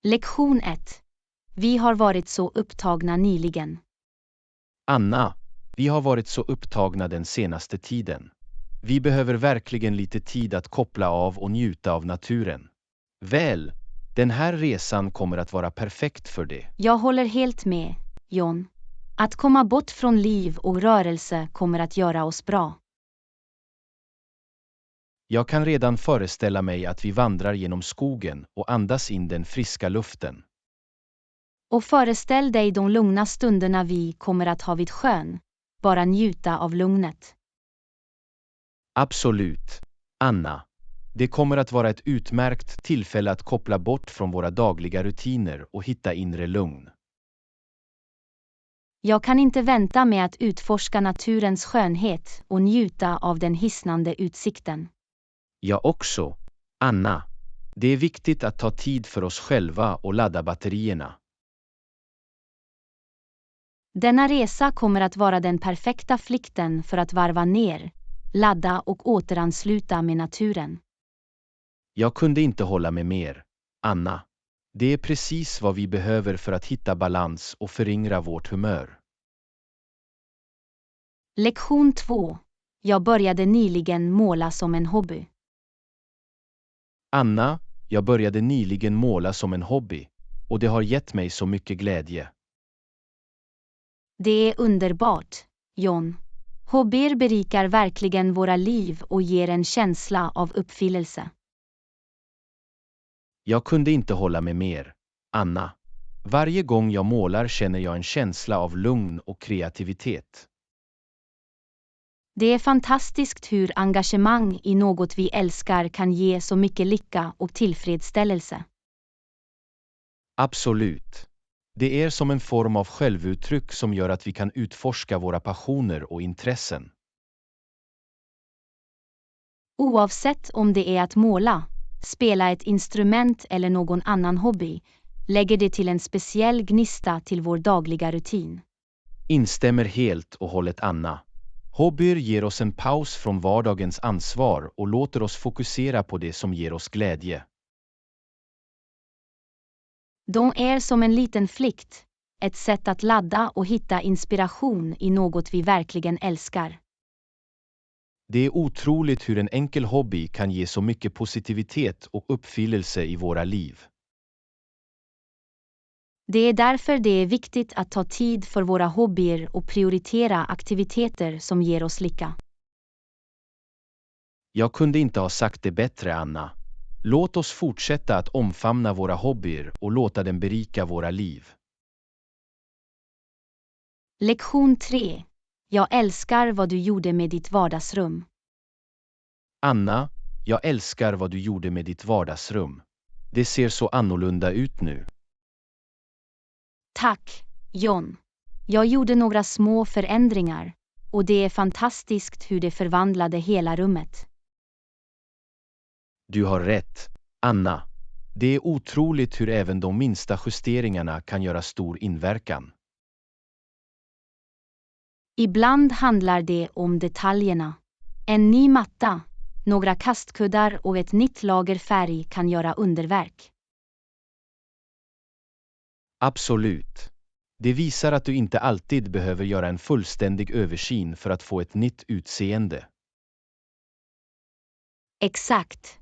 Lektion 1. Vi har varit så upptagna nyligen. Anna, vi har varit så upptagna den senaste tiden. Vi behöver verkligen lite tid att koppla av och njuta av naturen. Väl, den här resan kommer att vara perfekt för det. Jag håller helt med, John. Att komma bort från liv och rörelse kommer att göra oss bra. Jag kan redan föreställa mig att vi vandrar genom skogen och andas in den friska luften. Och föreställ dig de lugna stunderna vi kommer att ha vid sjön. Bara njuta av lugnet. Absolut, Anna. Det kommer att vara ett utmärkt tillfälle att koppla bort från våra dagliga rutiner och hitta inre lugn. Jag kan inte vänta med att utforska naturens skönhet och njuta av den hisnande utsikten. Jag också, Anna. Det är viktigt att ta tid för oss själva och ladda batterierna. Denna resa kommer att vara den perfekta flykten för att varva ner, ladda och återansluta med naturen. Jag kunde inte hålla med mer, Anna. Det är precis vad vi behöver för att hitta balans och föryngra vårt humör. Lektion 2. Jag började nyligen måla som en hobby. Anna, jag började nyligen måla som en hobby, och det har gett mig så mycket glädje. Det är underbart, John. Hobbyer berikar verkligen våra liv och ger en känsla av uppfyllelse. Jag kunde inte hålla med mer, Anna. Varje gång jag målar känner jag en känsla av lugn och kreativitet. Det är fantastiskt hur engagemang i något vi älskar kan ge så mycket lycka och tillfredsställelse. Absolut. Det är som en form av självuttryck som gör att vi kan utforska våra passioner och intressen. Oavsett om det är att måla, spela ett instrument eller någon annan hobby, lägger det till en speciell gnista till vår dagliga rutin. Instämmer helt och hållet, Anna. Hobbyer ger oss en paus från vardagens ansvar och låter oss fokusera på det som ger oss glädje. De är som en liten flykt, ett sätt att ladda och hitta inspiration i något vi verkligen älskar. Det är otroligt hur en enkel hobby kan ge så mycket positivitet och uppfyllelse i våra liv. Det är därför det är viktigt att ta tid för våra hobbyer och prioritera aktiviteter som ger oss lycka. Jag kunde inte ha sagt det bättre, Anna. Låt oss fortsätta att omfamna våra hobbyer och låta dem berika våra liv. Lektion 3. Jag älskar vad du gjorde med ditt vardagsrum. Anna, jag älskar vad du gjorde med ditt vardagsrum. Det ser så annorlunda ut nu. Tack, John. Jag gjorde några små förändringar, och det är fantastiskt hur det förvandlade hela rummet. Du har rätt, Anna. Det är otroligt hur även de minsta justeringarna kan göra stor inverkan. Ibland handlar det om detaljerna. En ny matta, några kastkuddar och ett nytt lager färg kan göra underverk. Absolut. Det visar att du inte alltid behöver göra en fullständig översyn för att få ett nytt utseende. Exakt.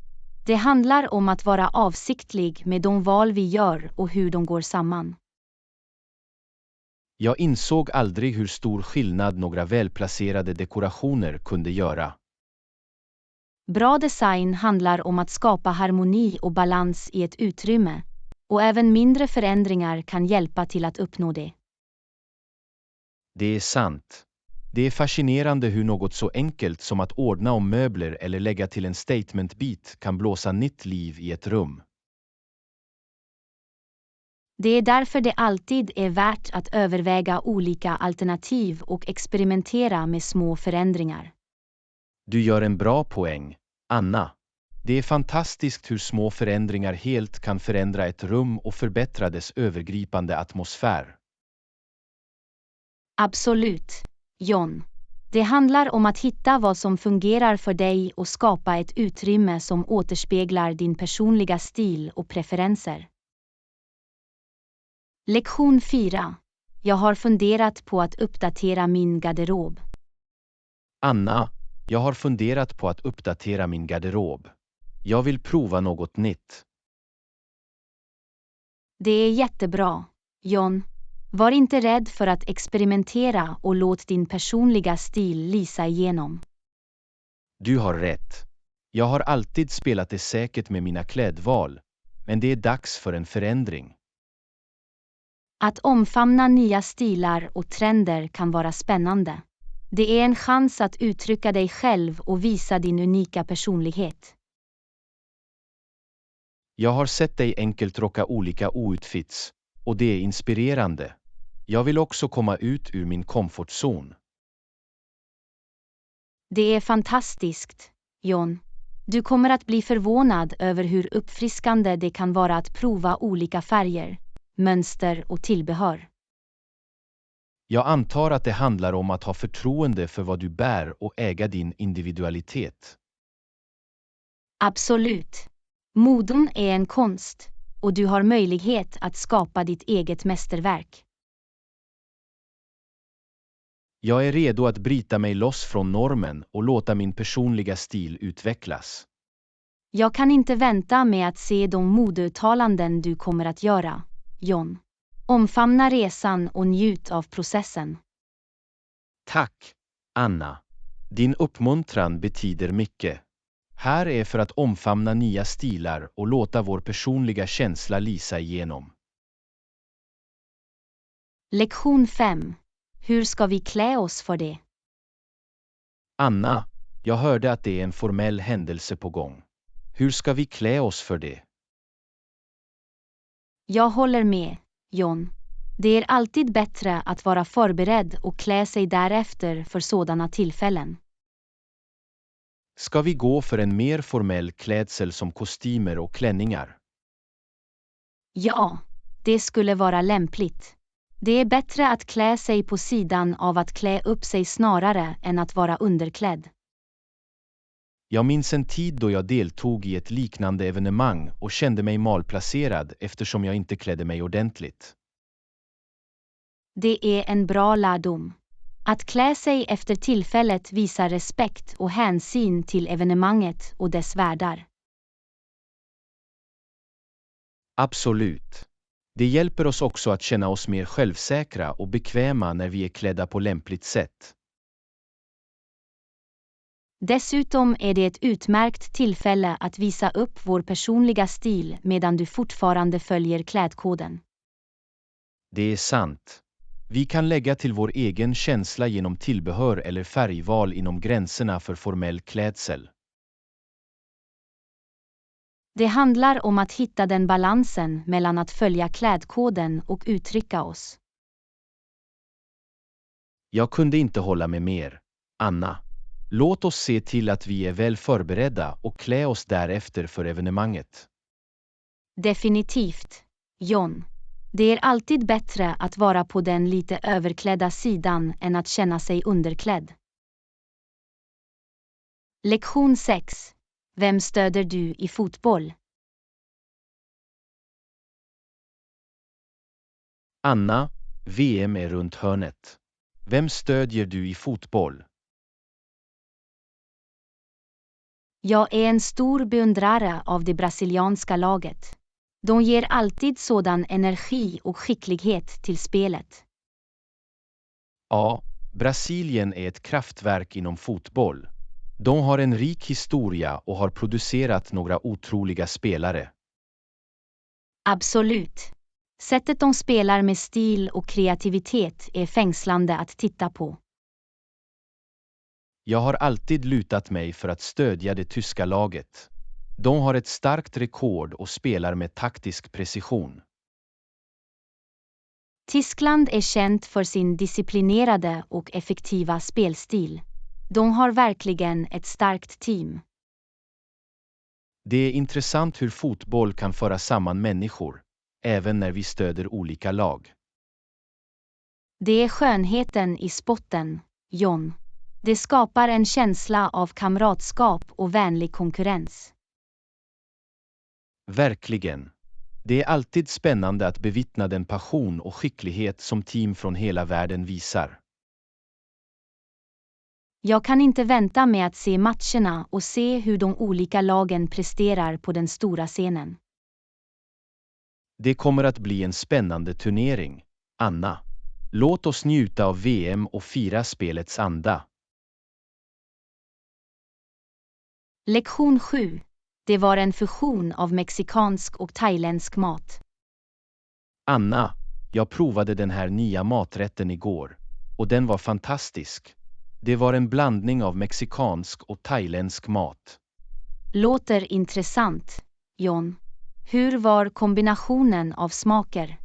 Det handlar om att vara avsiktlig med de val vi gör och hur de går samman. Jag insåg aldrig hur stor skillnad några välplacerade dekorationer kunde göra. Bra design handlar om att skapa harmoni och balans i ett utrymme, och även mindre förändringar kan hjälpa till att uppnå det. Det är sant. Det är fascinerande hur något så enkelt som att ordna om möbler eller lägga till en statementbit kan blåsa nytt liv i ett rum. Det är därför det alltid är värt att överväga olika alternativ och experimentera med små förändringar. Du gör en bra poäng, Anna. Det är fantastiskt hur små förändringar helt kan förändra ett rum och förbättra dess övergripande atmosfär. Absolut, John. Det handlar om att hitta vad som fungerar för dig och skapa ett utrymme som återspeglar din personliga stil och preferenser. Lektion 4. Jag har funderat på att uppdatera min garderob. Anna, jag har funderat på att uppdatera min garderob. Jag vill prova något nytt. Det är jättebra, John. Var inte rädd för att experimentera och låt din personliga stil lysa igenom. Du har rätt. Jag har alltid spelat det säkert med mina klädval, men det är dags för en förändring. Att omfamna nya stilar och trender kan vara spännande. Det är en chans att uttrycka dig själv och visa din unika personlighet. Jag har sett dig enkelt rocka olika outfits, och det är inspirerande. Jag vill också komma ut ur min komfortzon. Det är fantastiskt, John. Du kommer att bli förvånad över hur uppfriskande det kan vara att prova olika färger, mönster och tillbehör. Jag antar att det handlar om att ha förtroende för vad du bär och äga din individualitet. Absolut. Moden är en konst, och du har möjlighet att skapa ditt eget mästerverk. Jag är redo att bryta mig loss från normen och låta min personliga stil utvecklas. Jag kan inte vänta med att se de modeuttalanden du kommer att göra, John. Omfamna resan och njut av processen. Tack, Anna. Din uppmuntran betyder mycket. Här är för att omfamna nya stilar och låta vår personliga känsla lysa igenom. Lektion 5. Hur ska vi klä oss för det? Anna, jag hörde att det är en formell händelse på gång. Hur ska vi klä oss för det? Jag håller med, John. Det är alltid bättre att vara förberedd och klä sig därefter för sådana tillfällen. Ska vi gå för en mer formell klädsel som kostymer och klänningar? Ja, det skulle vara lämpligt. Det är bättre att klä sig på sidan av att klä upp sig snarare än att vara underklädd. Jag minns en tid då jag deltog i ett liknande evenemang och kände mig malplacerad eftersom jag inte klädde mig ordentligt. Det är en bra lärdom. Att klä sig efter tillfället visar respekt och hänsyn till evenemanget och dess värdar. Absolut. Det hjälper oss också att känna oss mer självsäkra och bekväma när vi är klädda på lämpligt sätt. Dessutom är det ett utmärkt tillfälle att visa upp vår personliga stil medan du fortfarande följer klädkoden. Det är sant. Vi kan lägga till vår egen känsla genom tillbehör eller färgval inom gränserna för formell klädsel. Det handlar om att hitta den balansen mellan att följa klädkoden och uttrycka oss. Jag kunde inte hålla med mer, Anna. Låt oss se till att vi är väl förberedda och klä oss därefter för evenemanget. Definitivt, John. Det är alltid bättre att vara på den lite överklädda sidan än att känna sig underklädd. Lektion 6. Vem stöder du i fotboll? Anna, VM är runt hörnet. Vem stödjer du i fotboll? Jag är en stor beundrare av det brasilianska laget. De ger alltid sådan energi och skicklighet till spelet. Ja, Brasilien är ett kraftverk inom fotboll. De har en rik historia och har producerat några otroliga spelare. Absolut. Sättet de spelar med stil och kreativitet är fängslande att titta på. Jag har alltid lutat mig för att stödja det tyska laget. De har ett starkt rekord och spelar med taktisk precision. Tyskland är känt för sin disciplinerade och effektiva spelstil. De har verkligen ett starkt team. Det är intressant hur fotboll kan föra samman människor, även när vi stöder olika lag. Det är skönheten i sporten, John. Det skapar en känsla av kamratskap och vänlig konkurrens. Verkligen. Det är alltid spännande att bevittna den passion och skicklighet som team från hela världen visar. Jag kan inte vänta med att se matcherna och se hur de olika lagen presterar på den stora scenen. Det kommer att bli en spännande turnering, Anna. Låt oss njuta av VM och fira spelets anda. Lektion 7. Det var en fusion av mexikansk och thailändsk mat. Anna, jag provade den här nya maträtten igår, och den var fantastisk. Det var en blandning av mexikansk och thailändsk mat. Låter intressant, John. Hur var kombinationen av smaker?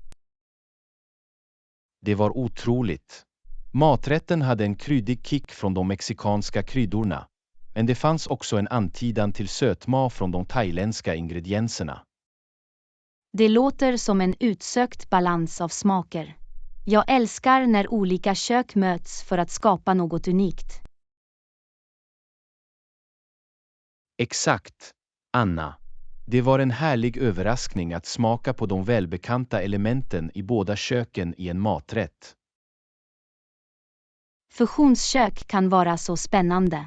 Det var otroligt. Maträtten hade en kryddig kick från de mexikanska kryddorna, men det fanns också en antydan till sötma från de thailändska ingredienserna. Det låter som en utsökt balans av smaker. Jag älskar när olika kök möts för att skapa något unikt. Exakt, Anna. Det var en härlig överraskning att smaka på de välbekanta elementen i båda köken i en maträtt. Fusionskök kan vara så spännande.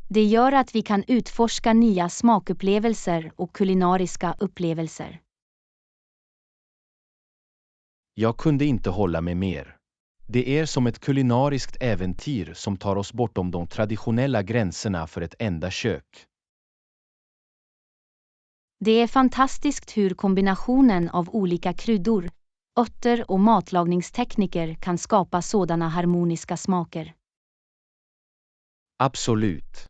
Det gör att vi kan utforska nya smakupplevelser och kulinariska upplevelser. Jag kunde inte hålla mig mer. Det är som ett kulinariskt äventyr som tar oss bortom de traditionella gränserna för ett enda kök. Det är fantastiskt hur kombinationen av olika kryddor, örter och matlagningstekniker kan skapa sådana harmoniska smaker. Absolut.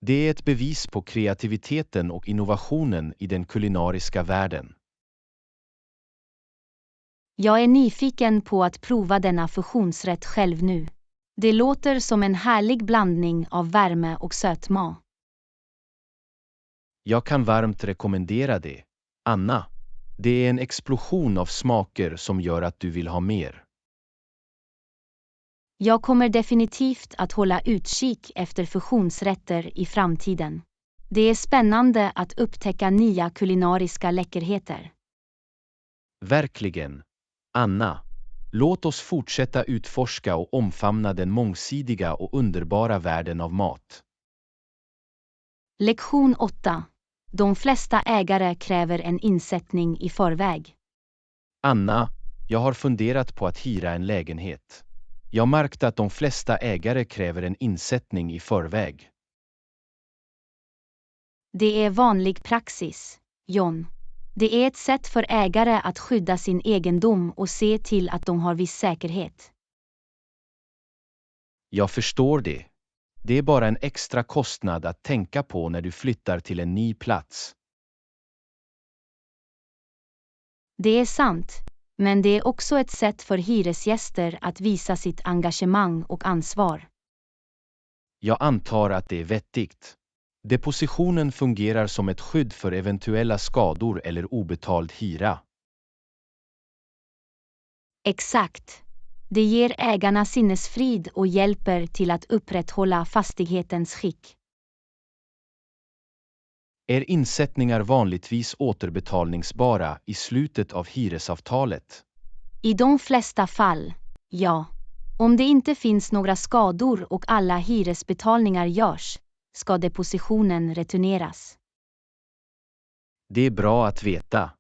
Det är ett bevis på kreativiteten och innovationen i den kulinariska världen. Jag är nyfiken på att prova denna fusionsrätt själv nu. Det låter som en härlig blandning av värme och sötma. Jag kan varmt rekommendera det, Anna. Det är en explosion av smaker som gör att du vill ha mer. Jag kommer definitivt att hålla utkik efter fusionsrätter i framtiden. Det är spännande att upptäcka nya kulinariska läckerheter. Verkligen. Anna, låt oss fortsätta utforska och omfamna den mångsidiga och underbara världen av mat. Lektion 8. De flesta ägare kräver en insättning i förväg. Anna, jag har funderat på att hyra en lägenhet. Jag märkte att de flesta ägare kräver en insättning i förväg. Det är vanlig praxis, John. Det är ett sätt för ägare att skydda sin egendom och se till att de har viss säkerhet. Jag förstår det. Det är bara en extra kostnad att tänka på när du flyttar till en ny plats. Det är sant, men det är också ett sätt för hyresgäster att visa sitt engagemang och ansvar. Jag antar att det är vettigt. Depositionen fungerar som ett skydd för eventuella skador eller obetald hyra. Exakt. Det ger ägarna sinnesfrid och hjälper till att upprätthålla fastighetens skick. Är insättningar vanligtvis återbetalningsbara i slutet av hyresavtalet? I de flesta fall, ja. Om det inte finns några skador och alla hyresbetalningar görs, ska depositionen returneras. Det är bra att veta.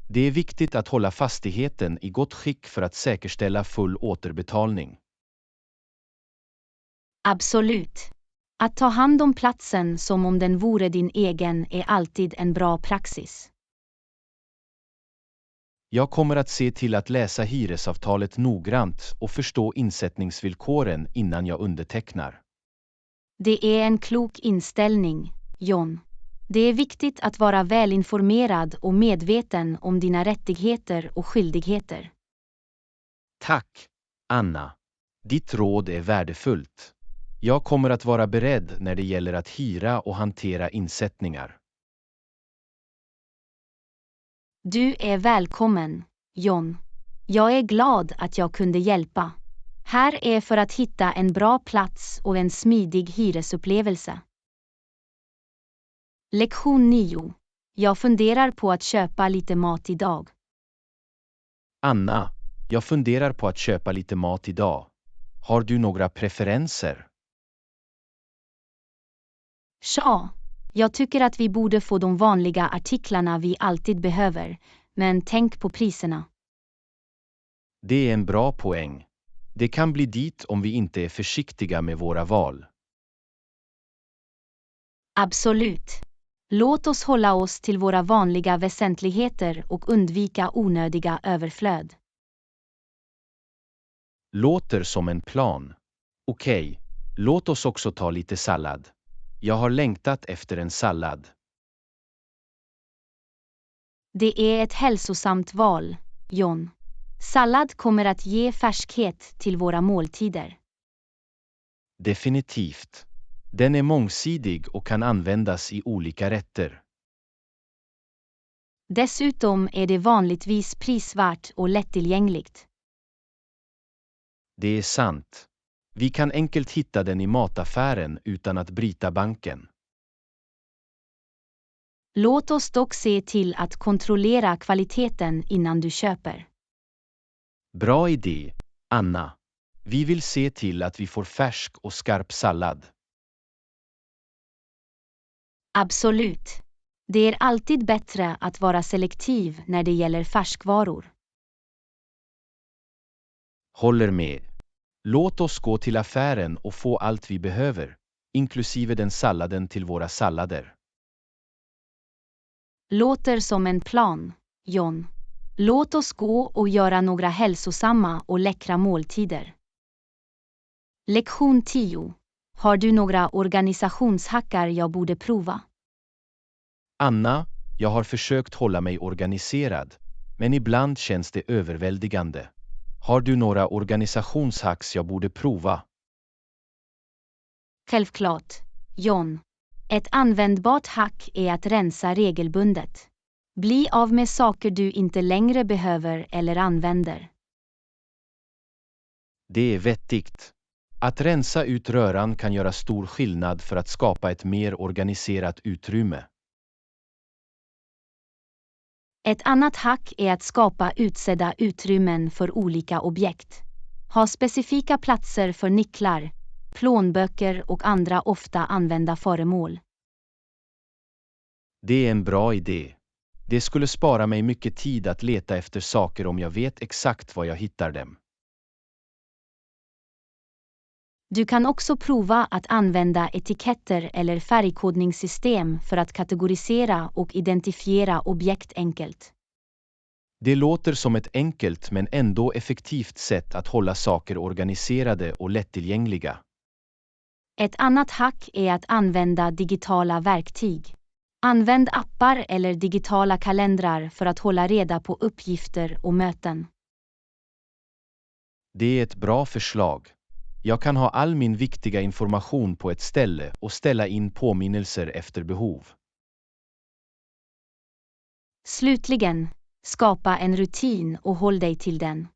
Det är viktigt att hålla fastigheten i gott skick för att säkerställa full återbetalning. Absolut. Att ta hand om platsen som om den vore din egen är alltid en bra praxis. Jag kommer att se till att läsa hyresavtalet noggrant och förstå insättningsvillkoren innan jag undertecknar. Det är en klok inställning, John. Det är viktigt att vara välinformerad och medveten om dina rättigheter och skyldigheter. Tack, Anna. Ditt råd är värdefullt. Jag kommer att vara beredd när det gäller att hyra och hantera insättningar. Du är välkommen, John. Jag är glad att jag kunde hjälpa. Här är för att hitta en bra plats och en smidig hyresupplevelse. Lektion 9. Jag funderar på att köpa lite mat idag. Anna, jag funderar på att köpa lite mat idag. Har du några preferenser? Tja, jag tycker att vi borde få de vanliga artiklarna vi alltid behöver, men tänk på priserna. Det är en bra poäng. Det kan bli dit om vi inte är försiktiga med våra val. Absolut. Låt oss hålla oss till våra vanliga väsentligheter och undvika onödiga överflöd. Låter som en plan. Okej, låt oss också ta lite sallad. Jag har längtat efter en sallad. Det är ett hälsosamt val, John. Sallad kommer att ge färskhet till våra måltider. Definitivt. Den är mångsidig och kan användas i olika rätter. Dessutom är det vanligtvis prisvärt och lättillgängligt. Det är sant. Vi kan enkelt hitta den i mataffären utan att bryta banken. Låt oss dock se till att kontrollera kvaliteten innan du köper. Bra idé, Anna. Vi vill se till att vi får färsk och skarp sallad. Absolut. Det är alltid bättre att vara selektiv när det gäller färskvaror. Håller med. Låt oss gå till affären och få allt vi behöver, inklusive den salladen till våra sallader. Låter som en plan, John. Låt oss gå och göra några hälsosamma och läckra måltider. Lektion 10. Har du några organisationshackar jag borde prova? Anna, jag har försökt hålla mig organiserad, men ibland känns det överväldigande. Har du några organisationshacks jag borde prova? Självklart, John. Ett användbart hack är att rensa regelbundet. Bli av med saker du inte längre behöver eller använder. Det är vettigt. Att rensa ut röran kan göra stor skillnad för att skapa ett mer organiserat utrymme. Ett annat hack är att skapa utsedda utrymmen för olika objekt. Ha specifika platser för nycklar, plånböcker och andra ofta använda föremål. Det är en bra idé. Det skulle spara mig mycket tid att leta efter saker om jag vet exakt var jag hittar dem. Du kan också prova att använda etiketter eller färgkodningssystem för att kategorisera och identifiera objekt enkelt. Det låter som ett enkelt men ändå effektivt sätt att hålla saker organiserade och lättillgängliga. Ett annat hack är att använda digitala verktyg. Använd appar eller digitala kalendrar för att hålla reda på uppgifter och möten. Det är ett bra förslag. Jag kan ha all min viktiga information på ett ställe och ställa in påminnelser efter behov. Slutligen, skapa en rutin och håll dig till den.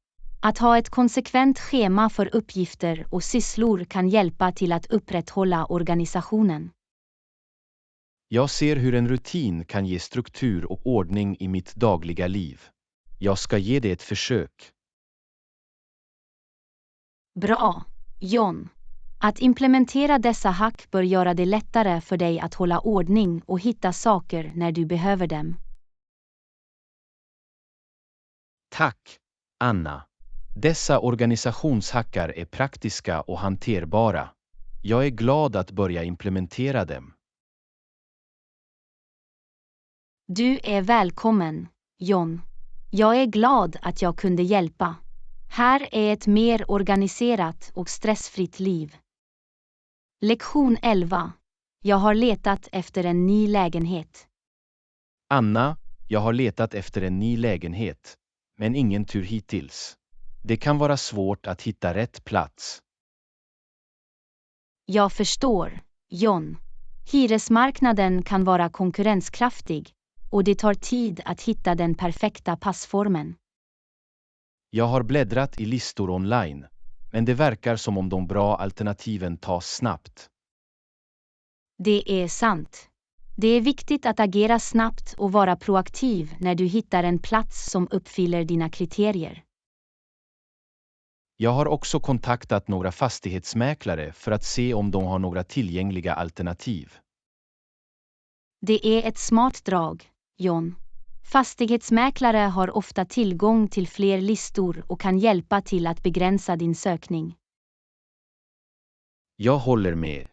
Att ha ett konsekvent schema för uppgifter och sysslor kan hjälpa till att upprätthålla organisationen. Jag ser hur en rutin kan ge struktur och ordning i mitt dagliga liv. Jag ska ge det ett försök. Bra, John. Att implementera dessa hack bör göra det lättare för dig att hålla ordning och hitta saker när du behöver dem. Tack, Anna. Dessa organisationshackar är praktiska och hanterbara. Jag är glad att börja implementera dem. Du är välkommen, John. Jag är glad att jag kunde hjälpa. Här är ett mer organiserat och stressfritt liv. Lektion 11. Jag har letat efter en ny lägenhet. Anna, jag har letat efter en ny lägenhet, men ingen tur hittills. Det kan vara svårt att hitta rätt plats. Jag förstår, John. Hyresmarknaden kan vara konkurrenskraftig och det tar tid att hitta den perfekta passformen. Jag har bläddrat i listor online, men det verkar som om de bra alternativen tas snabbt. Det är sant. Det är viktigt att agera snabbt och vara proaktiv när du hittar en plats som uppfyller dina kriterier. Jag har också kontaktat några fastighetsmäklare för att se om de har några tillgängliga alternativ. Det är ett smart drag, John. Fastighetsmäklare har ofta tillgång till fler listor och kan hjälpa till att begränsa din sökning. Jag håller med.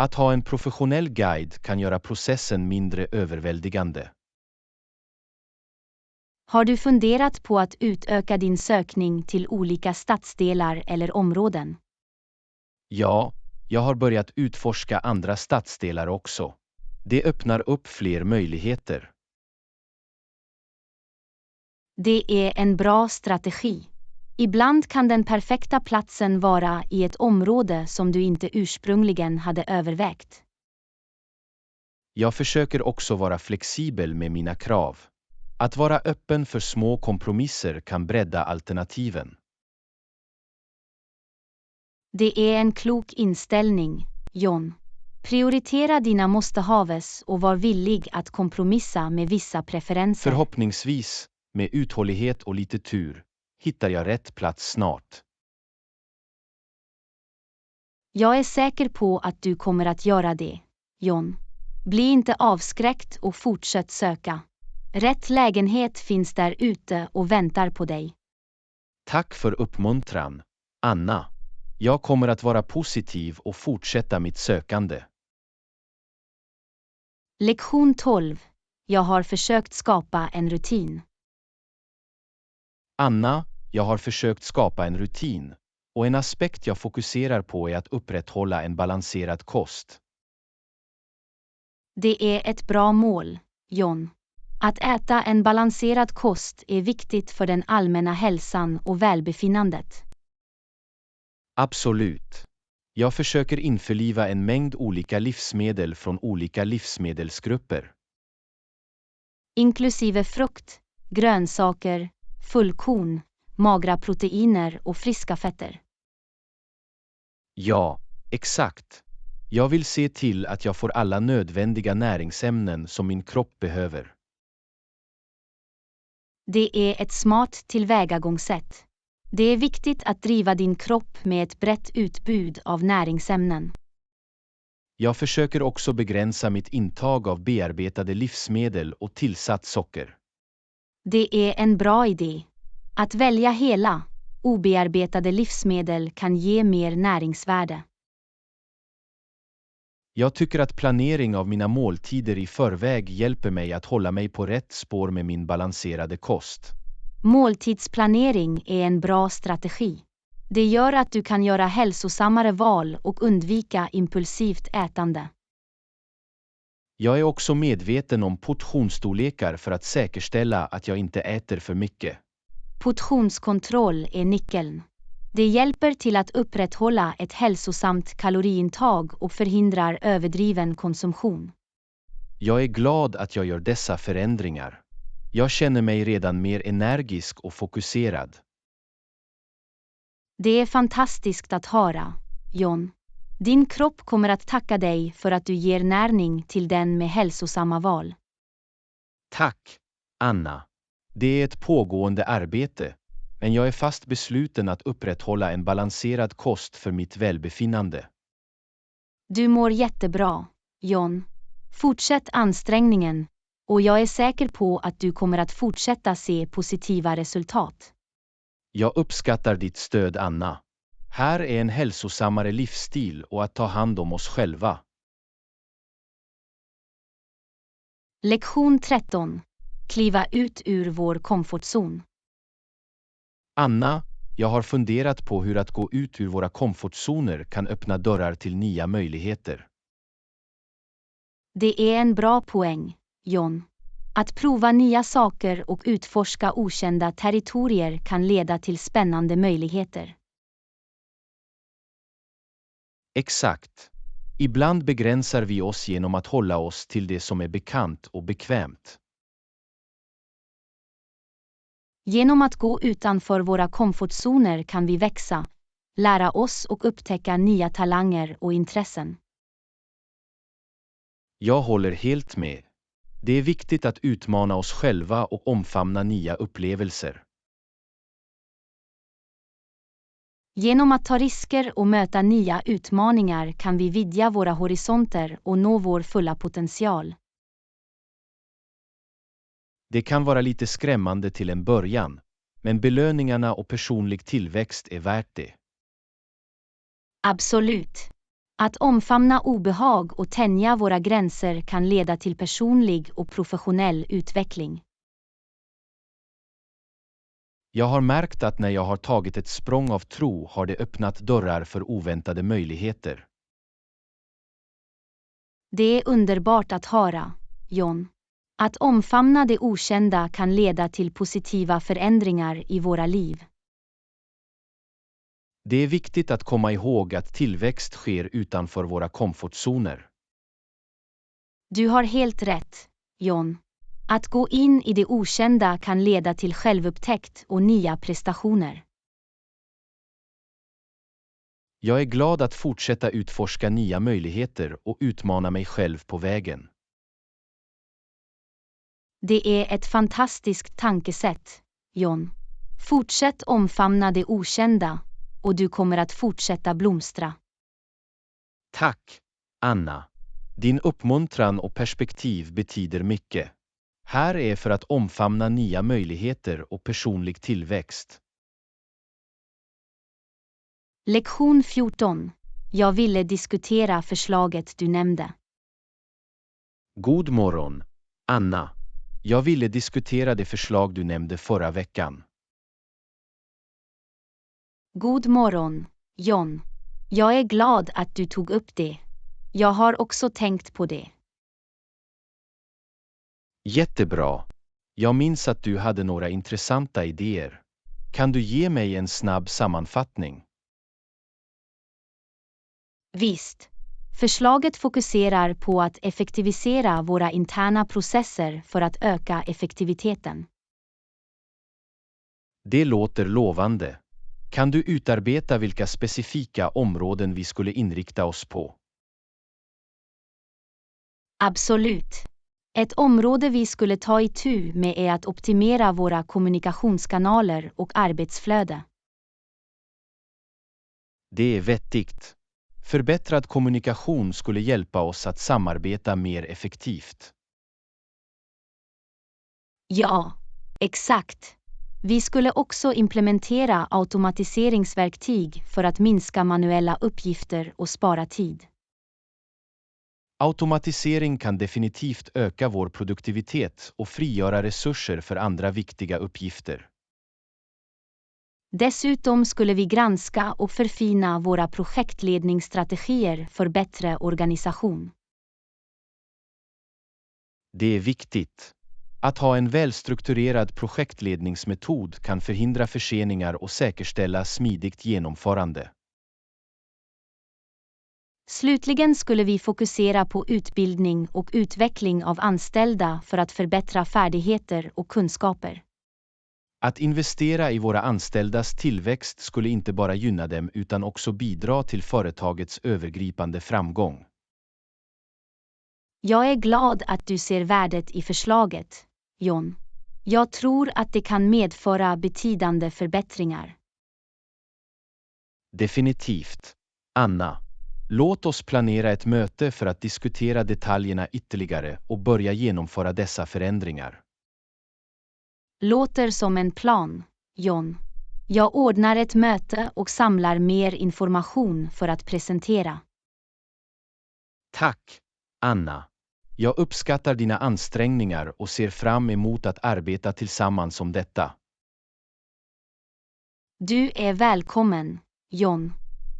Att ha en professionell guide kan göra processen mindre överväldigande. Har du funderat på att utöka din sökning till olika stadsdelar eller områden? Ja, jag har börjat utforska andra stadsdelar också. Det öppnar upp fler möjligheter. Det är en bra strategi. Ibland kan den perfekta platsen vara i ett område som du inte ursprungligen hade övervägt. Jag försöker också vara flexibel med mina krav. Att vara öppen för små kompromisser kan bredda alternativen. Det är en klok inställning, John. Prioritera dina måste-haves och var villig att kompromissa med vissa preferenser. Förhoppningsvis, med uthållighet och lite tur, hittar jag rätt plats snart. Jag är säker på att du kommer att göra det, John. Bli inte avskräckt och fortsätt söka. Rätt lägenhet finns där ute och väntar på dig. Tack för uppmuntran, Anna. Jag kommer att vara positiv och fortsätta mitt sökande. Lektion 12. Jag har försökt skapa en rutin. Anna, jag har försökt skapa en rutin, och en aspekt jag fokuserar på är att upprätthålla en balanserad kost. Det är ett bra mål, John. Att äta en balanserad kost är viktigt för den allmänna hälsan och välbefinnandet. Absolut. Jag försöker införliva en mängd olika livsmedel från olika livsmedelsgrupper. Inklusive frukt, grönsaker, fullkorn, magra proteiner och friska fetter. Ja, exakt. Jag vill se till att jag får alla nödvändiga näringsämnen som min kropp behöver. Det är ett smart tillvägagångssätt. Det är viktigt att driva din kropp med ett brett utbud av näringsämnen. Jag försöker också begränsa mitt intag av bearbetade livsmedel och tillsatt socker. Det är en bra idé. Att välja hela, obearbetade livsmedel kan ge mer näringsvärde. Jag tycker att planering av mina måltider i förväg hjälper mig att hålla mig på rätt spår med min balanserade kost. Måltidsplanering är en bra strategi. Det gör att du kan göra hälsosammare val och undvika impulsivt ätande. Jag är också medveten om portionsstorlekar för att säkerställa att jag inte äter för mycket. Portionskontroll är nyckeln. Det hjälper till att upprätthålla ett hälsosamt kaloriintag och förhindrar överdriven konsumtion. Jag är glad att jag gör dessa förändringar. Jag känner mig redan mer energisk och fokuserad. Det är fantastiskt att höra, John. Din kropp kommer att tacka dig för att du ger näring till den med hälsosamma val. Tack, Anna. Det är ett pågående arbete, men jag är fast besluten att upprätthålla en balanserad kost för mitt välbefinnande. Du mår jättebra, John. Fortsätt ansträngningen, och jag är säker på att du kommer att fortsätta se positiva resultat. Jag uppskattar ditt stöd, Anna. Här är en hälsosammare livsstil och att ta hand om oss själva. Lektion 13. Kliva ut ur vår komfortzon. Anna, jag har funderat på hur att gå ut ur våra komfortzoner kan öppna dörrar till nya möjligheter. Det är en bra poäng, John. Att prova nya saker och utforska okända territorier kan leda till spännande möjligheter. Exakt. Ibland begränsar vi oss genom att hålla oss till det som är bekant och bekvämt. Genom att gå utanför våra komfortzoner kan vi växa, lära oss och upptäcka nya talanger och intressen. Jag håller helt med. Det är viktigt att utmana oss själva och omfamna nya upplevelser. Genom att ta risker och möta nya utmaningar kan vi vidga våra horisonter och nå vår fulla potential. Det kan vara lite skrämmande till en början, men belöningarna och personlig tillväxt är värt det. Absolut. Att omfamna obehag och tänja våra gränser kan leda till personlig och professionell utveckling. Jag har märkt att när jag har tagit ett språng av tro har det öppnat dörrar för oväntade möjligheter. Det är underbart att höra, John. Att omfamna det okända kan leda till positiva förändringar i våra liv. Det är viktigt att komma ihåg att tillväxt sker utanför våra komfortzoner. Du har helt rätt, John. Att gå in i det okända kan leda till självupptäckt och nya prestationer. Jag är glad att fortsätta utforska nya möjligheter och utmana mig själv på vägen. Det är ett fantastiskt tankesätt, John. Fortsätt omfamna det okända, och du kommer att fortsätta blomstra. Tack, Anna. Din uppmuntran och perspektiv betyder mycket. Här är för att omfamna nya möjligheter och personlig tillväxt. Lektion 14. Jag ville diskutera förslaget du nämnde. God morgon, Anna. Jag ville diskutera det förslag du nämnde förra veckan. God morgon, John. Jag är glad att du tog upp det. Jag har också tänkt på det. Jättebra. Jag minns att du hade några intressanta idéer. Kan du ge mig en snabb sammanfattning? Visst. Förslaget fokuserar på att effektivisera våra interna processer för att öka effektiviteten. Det låter lovande. Kan du utarbeta vilka specifika områden vi skulle inrikta oss på? Absolut. Ett område vi skulle ta itu med är att optimera våra kommunikationskanaler och arbetsflöde. Det är vettigt. Förbättrad kommunikation skulle hjälpa oss att samarbeta mer effektivt. Ja, exakt. Vi skulle också implementera automatiseringsverktyg för att minska manuella uppgifter och spara tid. Automatisering kan definitivt öka vår produktivitet och frigöra resurser för andra viktiga uppgifter. Dessutom skulle vi granska och förfina våra projektledningsstrategier för bättre organisation. Det är viktigt. Att ha en välstrukturerad projektledningsmetod kan förhindra förseningar och säkerställa smidigt genomförande. Slutligen skulle vi fokusera på utbildning och utveckling av anställda för att förbättra färdigheter och kunskaper. Att investera i våra anställdas tillväxt skulle inte bara gynna dem utan också bidra till företagets övergripande framgång. Jag är glad att du ser värdet i förslaget, John. Jag tror att det kan medföra betydande förbättringar. Definitivt. Anna, låt oss planera ett möte för att diskutera detaljerna ytterligare och börja genomföra dessa förändringar. Låter som en plan, John. Jag ordnar ett möte och samlar mer information för att presentera. Tack, Anna. Jag uppskattar dina ansträngningar och ser fram emot att arbeta tillsammans om detta. Du är välkommen, John.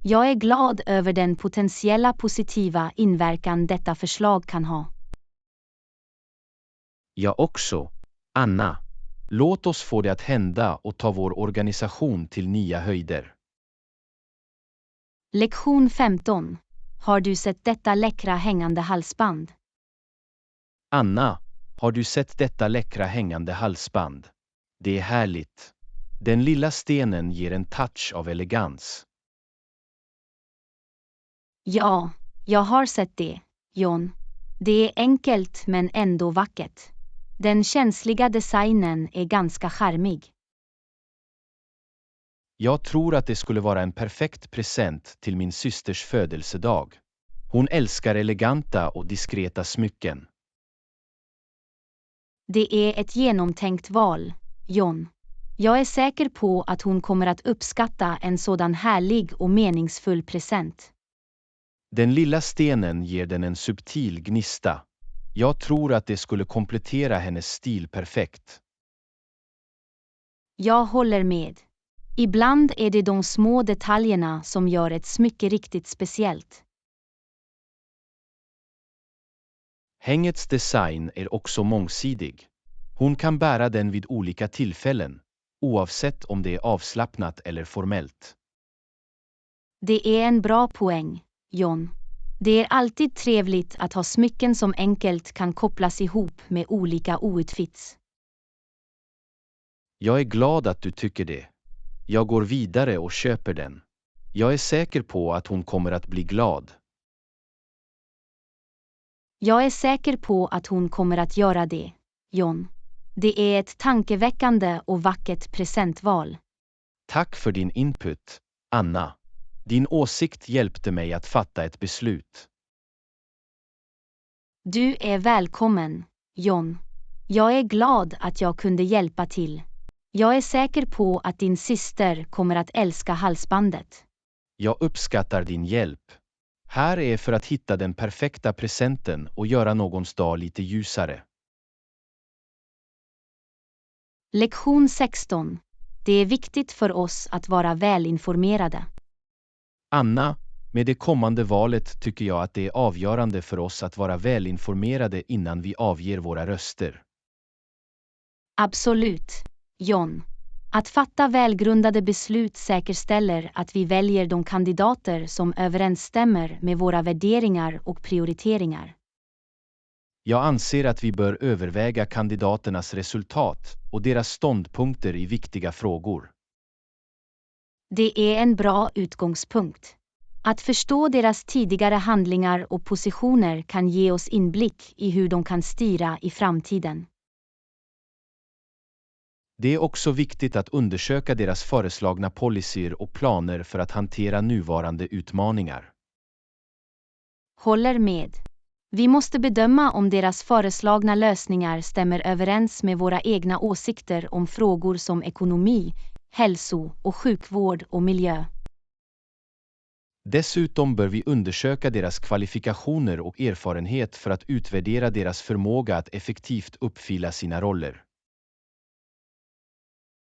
Jag är glad över den potentiella positiva inverkan detta förslag kan ha. Jag också, Anna. Låt oss få det att hända och ta vår organisation till nya höjder. Lektion 15. Har du sett detta läckra hängande halsband? Anna, har du sett detta läckra hängande halsband? Det är härligt. Den lilla stenen ger en touch av elegans. Ja, jag har sett det, John. Det är enkelt men ändå vackert. Den känsliga designen är ganska charmig. Jag tror att det skulle vara en perfekt present till min systers födelsedag. Hon älskar eleganta och diskreta smycken. Det är ett genomtänkt val, John. Jag är säker på att hon kommer att uppskatta en sådan härlig och meningsfull present. Den lilla stenen ger den en subtil gnista. Jag tror att det skulle komplettera hennes stil perfekt. Jag håller med. Ibland är det de små detaljerna som gör ett smycke riktigt speciellt. Hängets design är också mångsidig. Hon kan bära den vid olika tillfällen, oavsett om det är avslappnat eller formellt. Det är en bra poäng, John. Det är alltid trevligt att ha smycken som enkelt kan kopplas ihop med olika outfits. Jag är glad att du tycker det. Jag går vidare och köper den. Jag är säker på att hon kommer att bli glad. Jag är säker på att hon kommer att göra det, John. Det är ett tankeväckande och vackert presentval. Tack för din input, Anna. Din åsikt hjälpte mig att fatta ett beslut. Du är välkommen, John. Jag är glad att jag kunde hjälpa till. Jag är säker på att din syster kommer att älska halsbandet. Jag uppskattar din hjälp. Här är för att hitta den perfekta presenten och göra någons dag lite ljusare. Lektion 16. Det är viktigt för oss att vara välinformerade. Anna, med det kommande valet tycker jag att det är avgörande för oss att vara välinformerade innan vi avger våra röster. Absolut, John. Att fatta välgrundade beslut säkerställer att vi väljer de kandidater som överensstämmer med våra värderingar och prioriteringar. Jag anser att vi bör överväga kandidaternas resultat och deras ståndpunkter i viktiga frågor. Det är en bra utgångspunkt. Att förstå deras tidigare handlingar och positioner kan ge oss inblick i hur de kan styra i framtiden. Det är också viktigt att undersöka deras föreslagna policyer och planer för att hantera nuvarande utmaningar. Håller med. Vi måste bedöma om deras föreslagna lösningar stämmer överens med våra egna åsikter om frågor som ekonomi, hälso- och sjukvård och miljö. Dessutom bör vi undersöka deras kvalifikationer och erfarenhet för att utvärdera deras förmåga att effektivt uppfylla sina roller.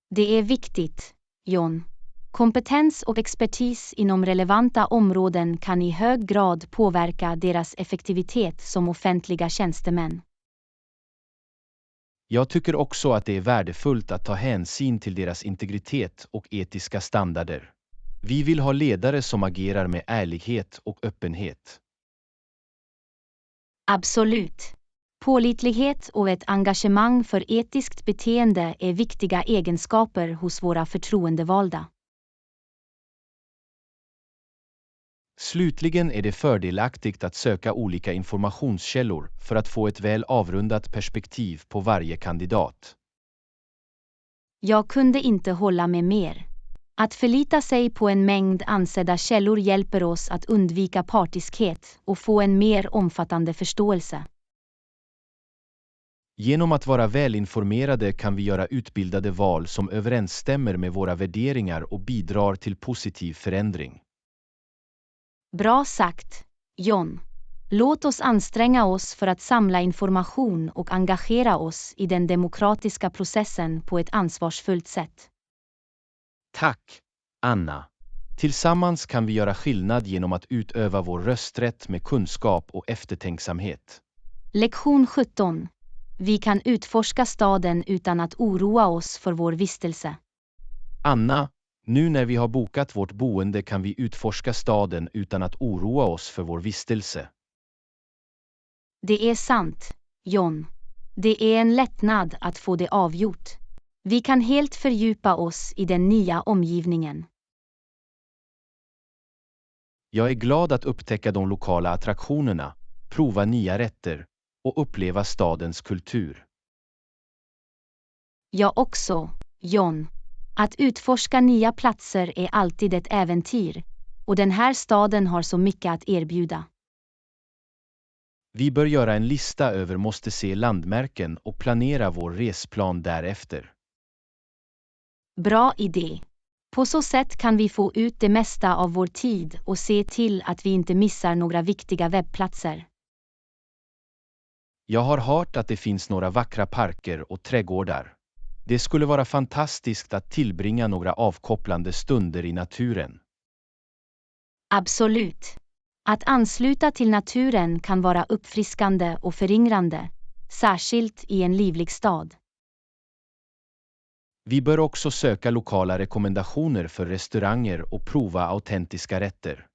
Det är viktigt, John. Kompetens och expertis inom relevanta områden kan i hög grad påverka deras effektivitet som offentliga tjänstemän. Jag tycker också att det är värdefullt att ta hänsyn till deras integritet och etiska standarder. Vi vill ha ledare som agerar med ärlighet och öppenhet. Absolut. Pålitlighet och ett engagemang för etiskt beteende är viktiga egenskaper hos våra förtroendevalda. Slutligen är det fördelaktigt att söka olika informationskällor för att få ett väl avrundat perspektiv på varje kandidat. Jag kunde inte hålla med mer. Att förlita sig på en mängd ansedda källor hjälper oss att undvika partiskhet och få en mer omfattande förståelse. Genom att vara välinformerade kan vi göra utbildade val som överensstämmer med våra värderingar och bidrar till positiv förändring. Bra sagt, John. Låt oss anstränga oss för att samla information och engagera oss i den demokratiska processen på ett ansvarsfullt sätt. Tack, Anna. Tillsammans kan vi göra skillnad genom att utöva vår rösträtt med kunskap och eftertänksamhet. Lektion 17. Vi kan utforska staden utan att oroa oss för vår vistelse. Anna, nu när vi har bokat vårt boende kan vi utforska staden utan att oroa oss för vår vistelse. Det är sant, John. Det är en lättnad att få det avgjort. Vi kan helt fördjupa oss i den nya omgivningen. Jag är glad att upptäcka de lokala attraktionerna, prova nya rätter och uppleva stadens kultur. Jag också, John. Att utforska nya platser är alltid ett äventyr, och den här staden har så mycket att erbjuda. Vi bör göra en lista över måste se landmärken och planera vår resplan därefter. Bra idé. På så sätt kan vi få ut det mesta av vår tid och se till att vi inte missar några viktiga webbplatser. Jag har hört att det finns några vackra parker och trädgårdar. Det skulle vara fantastiskt att tillbringa några avkopplande stunder i naturen. Absolut. Att ansluta till naturen kan vara uppfriskande och föringrande, särskilt i en livlig stad. Vi bör också söka lokala rekommendationer för restauranger och prova autentiska rätter.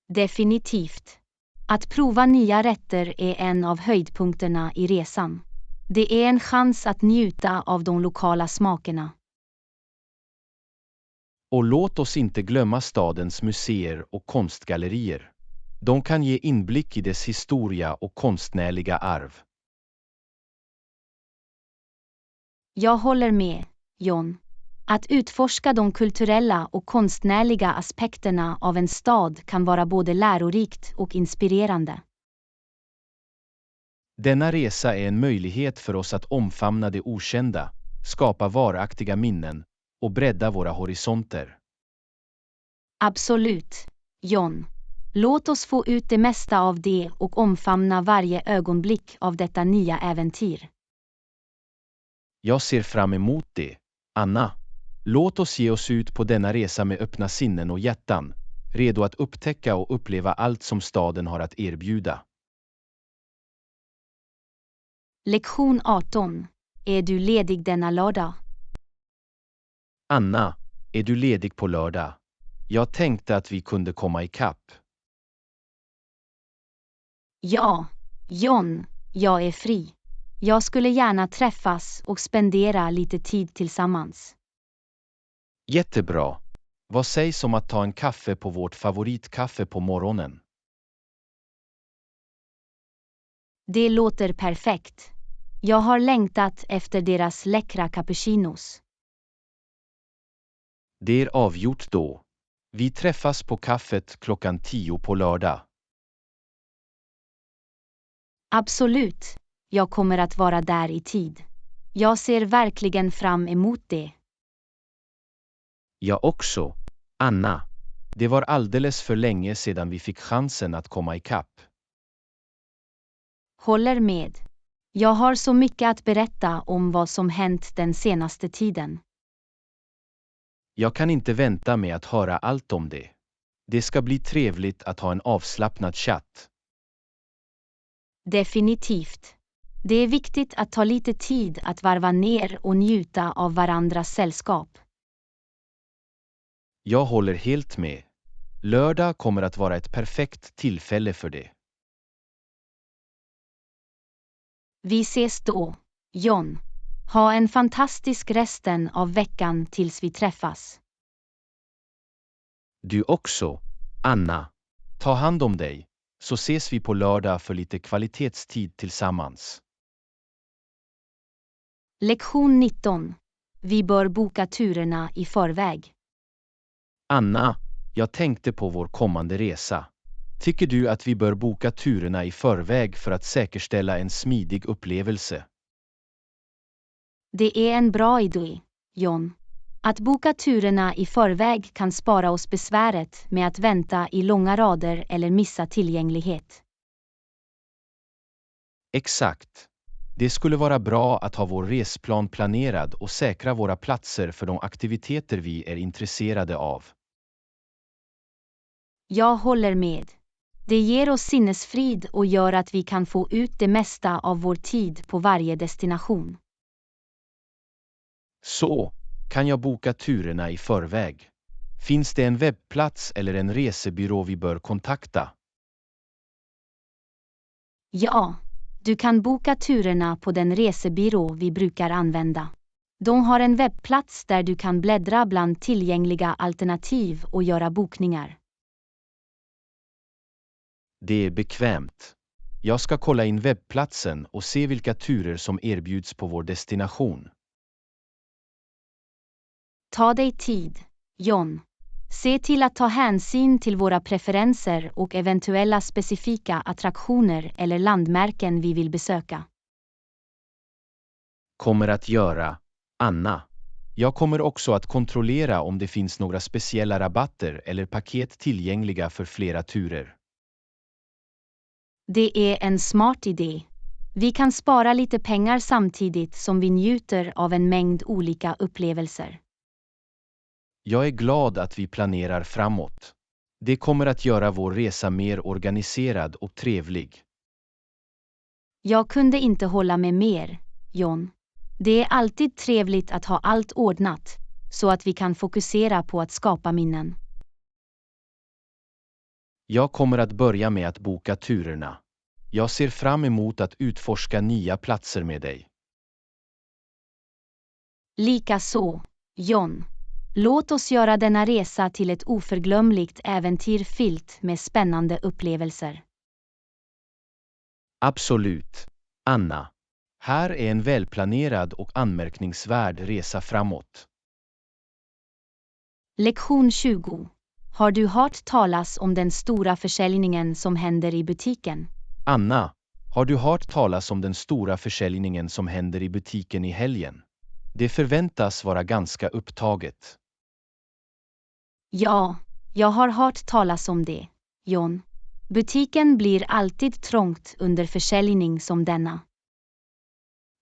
Definitivt. Att prova nya rätter är en av höjdpunkterna i resan. Det är en chans att njuta av de lokala smakerna. Och låt oss inte glömma stadens museer och konstgallerier. De kan ge inblick i dess historia och konstnärliga arv. Jag håller med, John. Att utforska de kulturella och konstnärliga aspekterna av en stad kan vara både lärorikt och inspirerande. Denna resa är en möjlighet för oss att omfamna det okända, skapa varaktiga minnen och bredda våra horisonter. Absolut, John. Låt oss få ut det mesta av det och omfamna varje ögonblick av detta nya äventyr. Jag ser fram emot det, Anna. Låt oss ge oss ut på denna resa med öppna sinnen och hjärtan, redo att upptäcka och uppleva allt som staden har att erbjuda. Lektion 18. Är du ledig denna lördag? Anna, är du ledig på lördag? Jag tänkte att vi kunde komma ikapp. Ja, John, jag är fri. Jag skulle gärna träffas och spendera lite tid tillsammans. Jättebra. Vad sägs om att ta en kaffe på vårt favoritkaffe på morgonen? Det låter perfekt. Jag har längtat efter deras läckra cappuccinos. Det är avgjort då. Vi träffas på kaffet 10:00 på lördag. Absolut. Jag kommer att vara där i tid. Jag ser verkligen fram emot det. Jag också, Anna. Det var alldeles för länge sedan vi fick chansen att komma ikapp. Håller med. Jag har så mycket att berätta om vad som hänt den senaste tiden. Jag kan inte vänta med att höra allt om det. Det ska bli trevligt att ha en avslappnad chatt. Definitivt. Det är viktigt att ta lite tid att varva ner och njuta av varandras sällskap. Jag håller helt med. Lördag kommer att vara ett perfekt tillfälle för det. Vi ses då, John. Ha en fantastisk resten av veckan tills vi träffas. Du också, Anna. Ta hand om dig, så ses vi på lördag för lite kvalitetstid tillsammans. Lektion 19. Vi bör boka turerna i förväg. Anna, jag tänkte på vår kommande resa. Tycker du att vi bör boka turerna i förväg för att säkerställa en smidig upplevelse? Det är en bra idé, John. Att boka turerna i förväg kan spara oss besväret med att vänta i långa rader eller missa tillgänglighet. Exakt. Det skulle vara bra att ha vår resplan planerad och säkra våra platser för de aktiviteter vi är intresserade av. Jag håller med. Det ger oss sinnesfrid och gör att vi kan få ut det mesta av vår tid på varje destination. Så, kan jag boka turerna i förväg? Finns det en webbplats eller en resebyrå vi bör kontakta? Ja, du kan boka turerna på den resebyrå vi brukar använda. De har en webbplats där du kan bläddra bland tillgängliga alternativ och göra bokningar. Det är bekvämt. Jag ska kolla in webbplatsen och se vilka turer som erbjuds på vår destination. Ta dig tid, John. Se till att ta hänsyn till våra preferenser och eventuella specifika attraktioner eller landmärken vi vill besöka. Kommer att göra, Anna. Jag kommer också att kontrollera om det finns några speciella rabatter eller paket tillgängliga för flera turer. Det är en smart idé. Vi kan spara lite pengar samtidigt som vi njuter av en mängd olika upplevelser. Jag är glad att vi planerar framåt. Det kommer att göra vår resa mer organiserad och trevlig. Jag kunde inte hålla med mer, John. Det är alltid trevligt att ha allt ordnat, så att vi kan fokusera på att skapa minnen. Jag kommer att börja med att boka turerna. Jag ser fram emot att utforska nya platser med dig. Likaså, John. Låt oss göra denna resa till ett oförglömligt äventyr fyllt med spännande upplevelser. Absolut, Anna. Här är en välplanerad och anmärkningsvärd resa framåt. Lektion 20. Har du hört talas om den stora försäljningen som händer i butiken? Anna, har du hört talas om den stora försäljningen som händer i butiken i helgen? Det förväntas vara ganska upptaget. Ja, jag har hört talas om det, John. Butiken blir alltid trångt under försäljning som denna.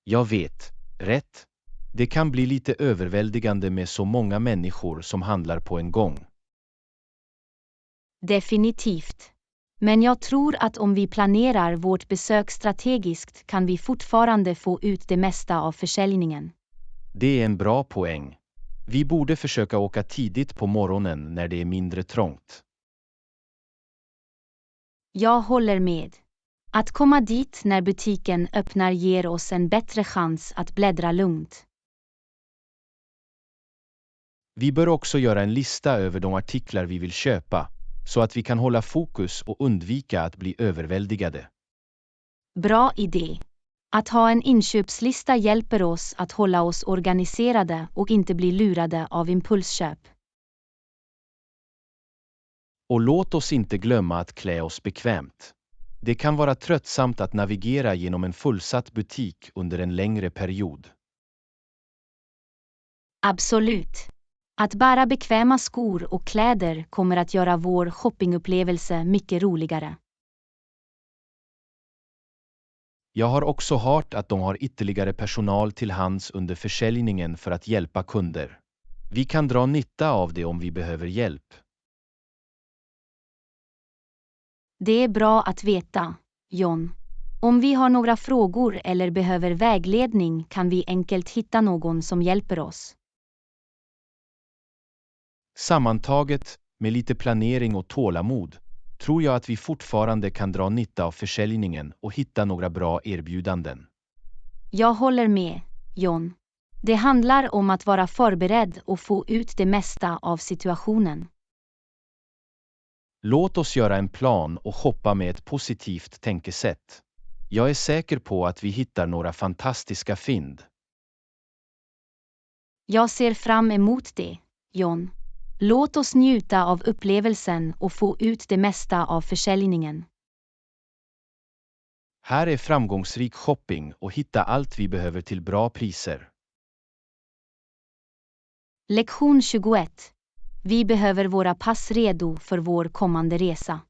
Jag vet, rätt. Det kan bli lite överväldigande med så många människor som handlar på en gång. Definitivt. Men jag tror att om vi planerar vårt besök strategiskt kan vi fortfarande få ut det mesta av försäljningen. Det är en bra poäng. Vi borde försöka åka tidigt på morgonen när det är mindre trångt. Jag håller med. Att komma dit när butiken öppnar ger oss en bättre chans att bläddra lugnt. Vi bör också göra en lista över de artiklar vi vill köpa, så att vi kan hålla fokus och undvika att bli överväldigade. Bra idé. Att ha en inköpslista hjälper oss att hålla oss organiserade och inte bli lurade av impulsköp. Och låt oss inte glömma att klä oss bekvämt. Det kan vara tröttsamt att navigera genom en fullsatt butik under en längre period. Absolut. Att bära bekväma skor och kläder kommer att göra vår shoppingupplevelse mycket roligare. Jag har också hört att de har ytterligare personal till hands under försäljningen för att hjälpa kunder. Vi kan dra nytta av det om vi behöver hjälp. Det är bra att veta, John. Om vi har några frågor eller behöver vägledning kan vi enkelt hitta någon som hjälper oss. Sammantaget, med lite planering och tålamod, tror jag att vi fortfarande kan dra nytta av försäljningen och hitta några bra erbjudanden. Jag håller med, John. Det handlar om att vara förberedd och få ut det mesta av situationen. Låt oss göra en plan och hoppa med ett positivt tänkesätt. Jag är säker på att vi hittar några fantastiska fynd. Jag ser fram emot det, John. Låt oss njuta av upplevelsen och få ut det mesta av försäljningen. Här är framgångsrik shopping och hitta allt vi behöver till bra priser. Lektion 21. Vi behöver våra pass redo för vår kommande resa.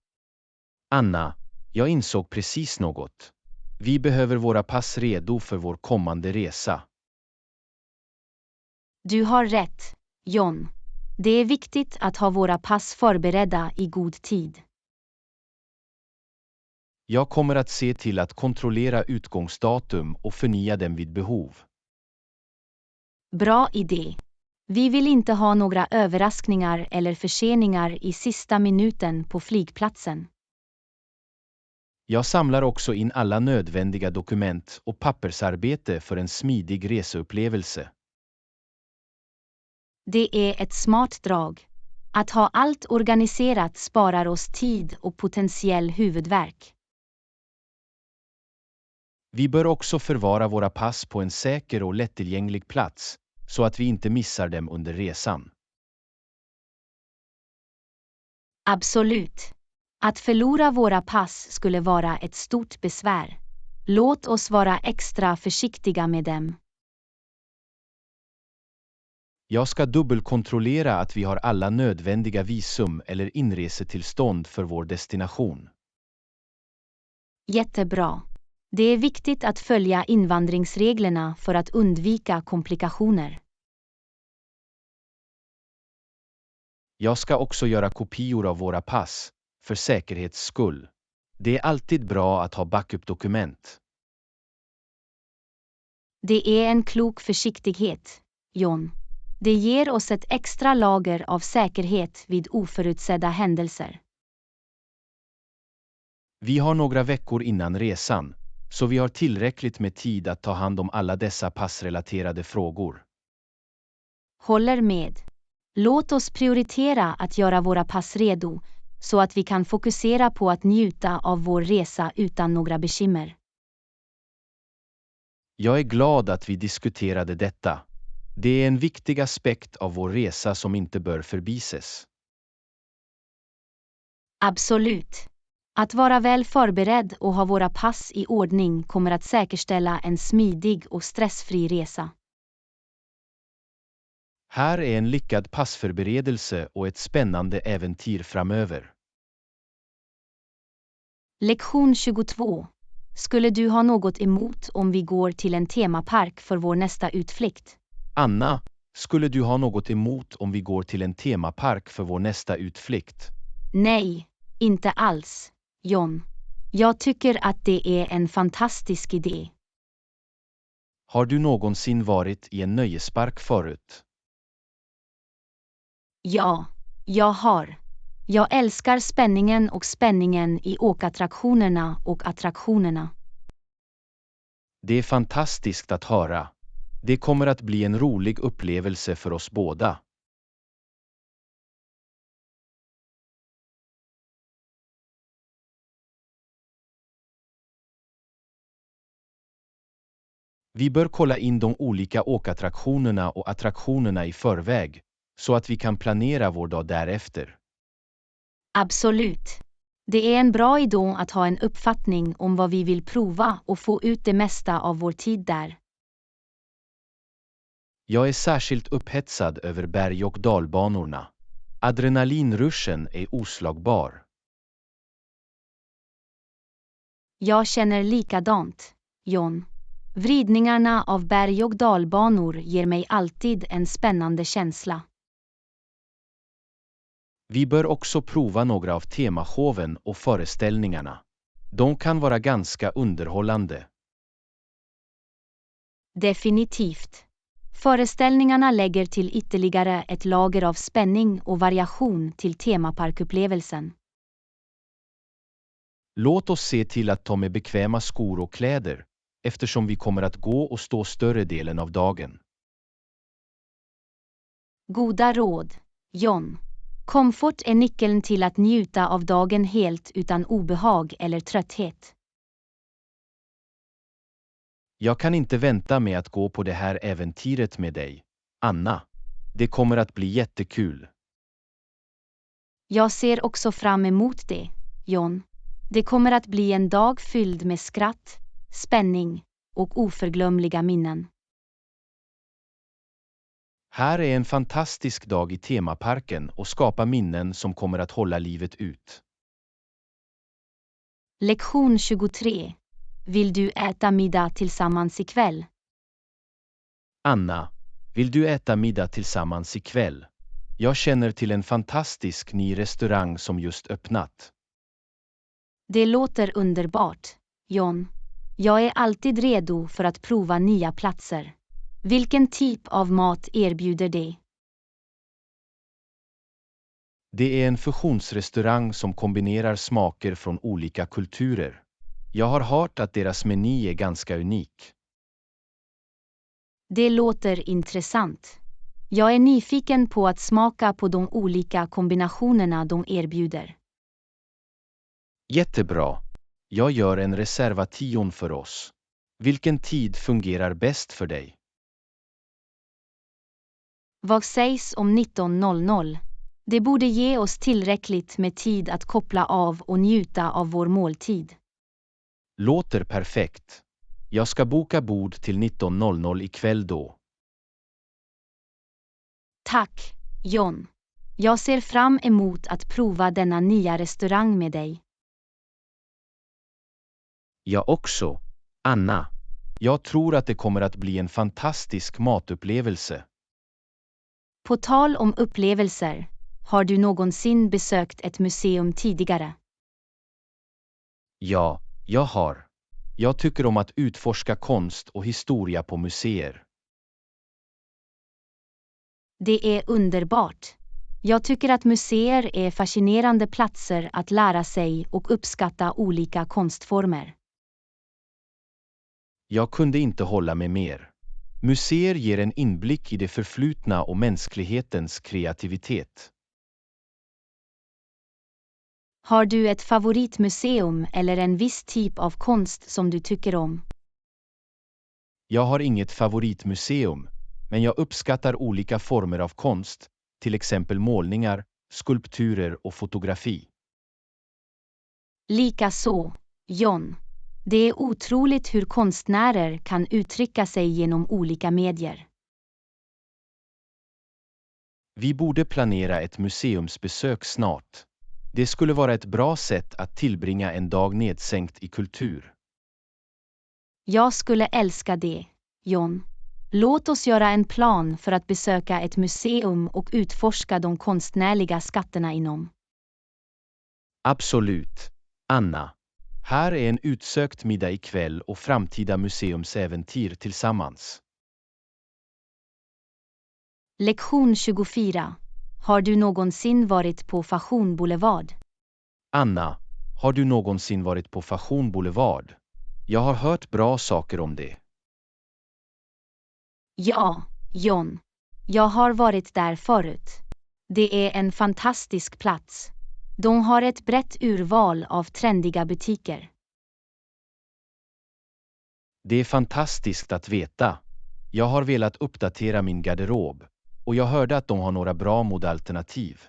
Anna, jag insåg precis något. Vi behöver våra pass redo för vår kommande resa. Du har rätt, John. Det är viktigt att ha våra pass förberedda i god tid. Jag kommer att se till att kontrollera utgångsdatum och förnya dem vid behov. Bra idé. Vi vill inte ha några överraskningar eller förseningar i sista minuten på flygplatsen. Jag samlar också in alla nödvändiga dokument och pappersarbete för en smidig reseupplevelse. Det är ett smart drag. Att ha allt organiserat sparar oss tid och potentiell huvudvärk. Vi bör också förvara våra pass på en säker och lättillgänglig plats, så att vi inte missar dem under resan. Absolut. Att förlora våra pass skulle vara ett stort besvär. Låt oss vara extra försiktiga med dem. Jag ska dubbelkontrollera att vi har alla nödvändiga visum eller inresetillstånd för vår destination. Jättebra. Det är viktigt att följa invandringsreglerna för att undvika komplikationer. Jag ska också göra kopior av våra pass, för säkerhets skull. Det är alltid bra att ha backup-dokument. Det är en klok försiktighet, John. Det ger oss ett extra lager av säkerhet vid oförutsedda händelser. Vi har några veckor innan resan, så vi har tillräckligt med tid att ta hand om alla dessa passrelaterade frågor. Håller med. Låt oss prioritera att göra våra pass redo, så att vi kan fokusera på att njuta av vår resa utan några bekymmer. Jag är glad att vi diskuterade detta. Det är en viktig aspekt av vår resa som inte bör förbises. Absolut. Att vara väl förberedd och ha våra pass i ordning kommer att säkerställa en smidig och stressfri resa. Här är en lyckad passförberedelse och ett spännande äventyr framöver. Lektion 22. Skulle du ha något emot om vi går till en temapark för vår nästa utflykt? Anna, skulle du ha något emot om vi går till en temapark för vår nästa utflykt? Nej, inte alls, John. Jag tycker att det är en fantastisk idé. Har du någonsin varit i en nöjespark förut? Ja, jag har. Jag älskar spänningen i åkattraktionerna och attraktionerna. Det är fantastiskt att höra. Det kommer att bli en rolig upplevelse för oss båda. Vi bör kolla in de olika åkattraktionerna och attraktionerna i förväg, så att vi kan planera vår dag därefter. Absolut. Det är en bra idé att ha en uppfattning om vad vi vill prova och få ut det mesta av vår tid där. Jag är särskilt upphetsad över berg- och dalbanorna. Adrenalinruschen är oslagbar. Jag känner likadant, John. Vridningarna av berg- och dalbanor ger mig alltid en spännande känsla. Vi bör också prova några av temashowen och föreställningarna. De kan vara ganska underhållande. Definitivt. Föreställningarna lägger till ytterligare ett lager av spänning och variation till temaparkupplevelsen. Låt oss se till att ta med bekväma skor och kläder, eftersom vi kommer att gå och stå större delen av dagen. Goda råd, John. Komfort är nyckeln till att njuta av dagen helt utan obehag eller trötthet. Jag kan inte vänta med att gå på det här äventyret med dig, Anna. Det kommer att bli jättekul. Jag ser också fram emot det, John. Det kommer att bli en dag fylld med skratt, spänning och oförglömliga minnen. Här är en fantastisk dag i temaparken och skapa minnen som kommer att hålla livet ut. Lektion 23. Vill du äta middag tillsammans ikväll? Anna, vill du äta middag tillsammans ikväll? Jag känner till en fantastisk ny restaurang som just öppnat. Det låter underbart, John. Jag är alltid redo för att prova nya platser. Vilken typ av mat erbjuder det? Det är en fusionsrestaurang som kombinerar smaker från olika kulturer. Jag har hört att deras meny är ganska unik. Det låter intressant. Jag är nyfiken på att smaka på de olika kombinationerna de erbjuder. Jättebra. Jag gör en reservation för oss. Vilken tid fungerar bäst för dig? Vad sägs om 19:00? Det borde ge oss tillräckligt med tid att koppla av och njuta av vår måltid. Låter perfekt. Jag ska boka bord till 19:00 ikväll då. Tack, John. Jag ser fram emot att prova denna nya restaurang med dig. Jag också, Anna. Jag tror att det kommer att bli en fantastisk matupplevelse. På tal om upplevelser, har du någonsin besökt ett museum tidigare? Ja, jag har. Jag tycker om att utforska konst och historia på museer. Det är underbart. Jag tycker att museer är fascinerande platser att lära sig och uppskatta olika konstformer. Jag kunde inte hålla med mer. Museer ger en inblick i det förflutna och mänsklighetens kreativitet. Har du ett favoritmuseum eller en viss typ av konst som du tycker om? Jag har inget favoritmuseum, men jag uppskattar olika former av konst, till exempel målningar, skulpturer och fotografi. Likaså, John. Det är otroligt hur konstnärer kan uttrycka sig genom olika medier. Vi borde planera ett museumsbesök snart. Det skulle vara ett bra sätt att tillbringa en dag nedsänkt i kultur. Jag skulle älska det, John. Låt oss göra en plan för att besöka ett museum och utforska de konstnärliga skatterna inom. Absolut, Anna. Här är en utsökt middag ikväll och framtida museumsäventyr tillsammans. Lektion 24. Har du någonsin varit på Fashion Boulevard? Anna, har du någonsin varit på Fashion Boulevard? Jag har hört bra saker om det. Ja, John. Jag har varit där förut. Det är en fantastisk plats. De har ett brett urval av trendiga butiker. Det är fantastiskt att veta. Jag har velat uppdatera min garderob och jag hörde att de har några bra modealternativ.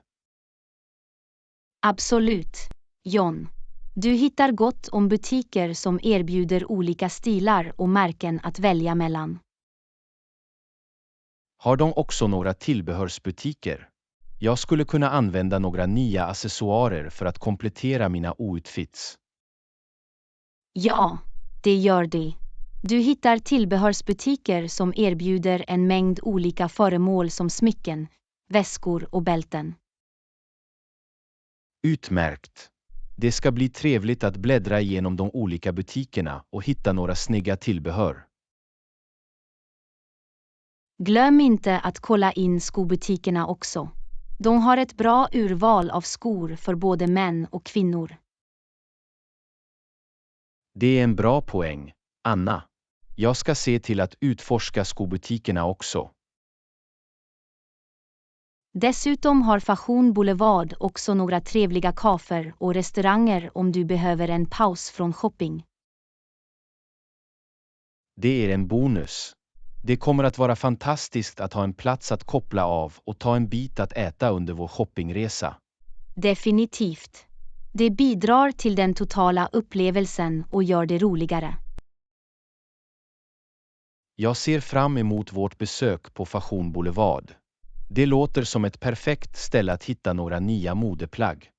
Absolut, John. Du hittar gott om butiker som erbjuder olika stilar och märken att välja mellan. Har de också några tillbehörsbutiker? Jag skulle kunna använda några nya accessoarer för att komplettera mina outfits. Ja, det gör det. Du hittar tillbehörsbutiker som erbjuder en mängd olika föremål som smycken, väskor och bälten. Utmärkt. Det ska bli trevligt att bläddra igenom de olika butikerna och hitta några snygga tillbehör. Glöm inte att kolla in skobutikerna också. De har ett bra urval av skor för både män och kvinnor. Det är en bra poäng, Anna. Jag ska se till att utforska skobutikerna också. Dessutom har Fashion Boulevard också några trevliga kaféer och restauranger om du behöver en paus från shopping. Det är en bonus. Det kommer att vara fantastiskt att ha en plats att koppla av och ta en bit att äta under vår shoppingresa. Definitivt. Det bidrar till den totala upplevelsen och gör det roligare. Jag ser fram emot vårt besök på Fashion Boulevard. Det låter som ett perfekt ställe att hitta några nya modeplagg.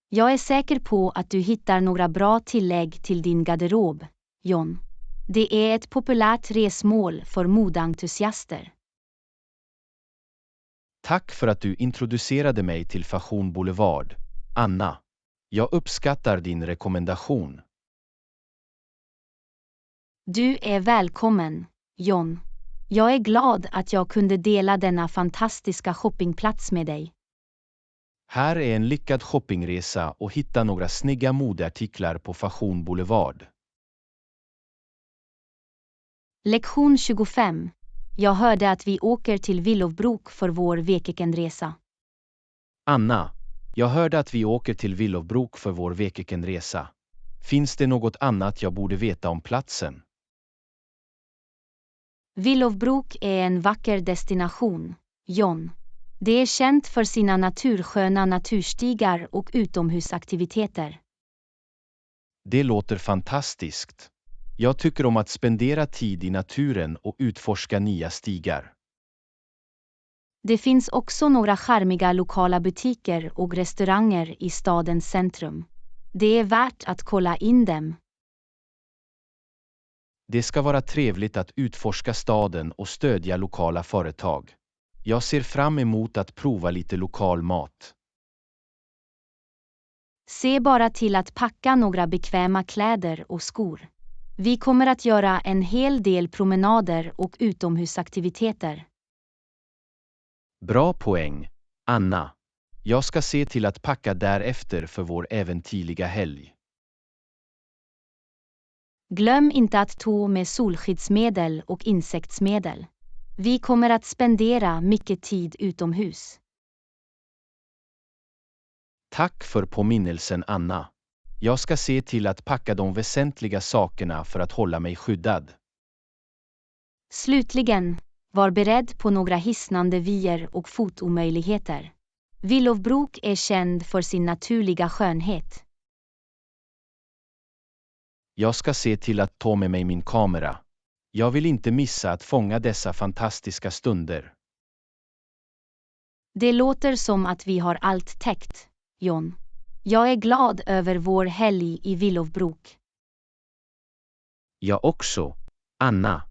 Jag är säker på att du hittar några bra tillägg till din garderob, John. Det är ett populärt resmål för modeentusiaster. Tack för att du introducerade mig till Fashion Boulevard, Anna. Jag uppskattar din rekommendation. Du är välkommen, John. Jag är glad att jag kunde dela denna fantastiska shoppingplats med dig. Här är en lyckad shoppingresa och hitta några snygga modeartiklar på Fashion Boulevard. Lektion 25. Jag hörde att vi åker till Willowbrook för vår weekendresa. Anna, jag hörde att vi åker till Willowbrook för vår weekendresa. Finns det något annat jag borde veta om platsen? Willowbrook är en vacker destination, John. Det är känt för sina natursköna naturstigar och utomhusaktiviteter. Det låter fantastiskt. Jag tycker om att spendera tid i naturen och utforska nya stigar. Det finns också några charmiga lokala butiker och restauranger i stadens centrum. Det är värt att kolla in dem. Det ska vara trevligt att utforska staden och stödja lokala företag. Jag ser fram emot att prova lite lokal mat. Se bara till att packa några bekväma kläder och skor. Vi kommer att göra en hel del promenader och utomhusaktiviteter. Bra poäng, Anna. Jag ska se till att packa därefter för vår äventyrliga helg. Glöm inte att ta med solskyddsmedel och insektsmedel. Vi kommer att spendera mycket tid utomhus. Tack för påminnelsen, Anna. Jag ska se till att packa de väsentliga sakerna för att hålla mig skyddad. Slutligen, var beredd på några hisnande vyer och fotomöjligheter. Willowbrook är känd för sin naturliga skönhet. Jag ska se till att ta med mig min kamera. Jag vill inte missa att fånga dessa fantastiska stunder. Det låter som att vi har allt täckt, John. Jag är glad över vår helg i Willowbrook. Jag också, Anna.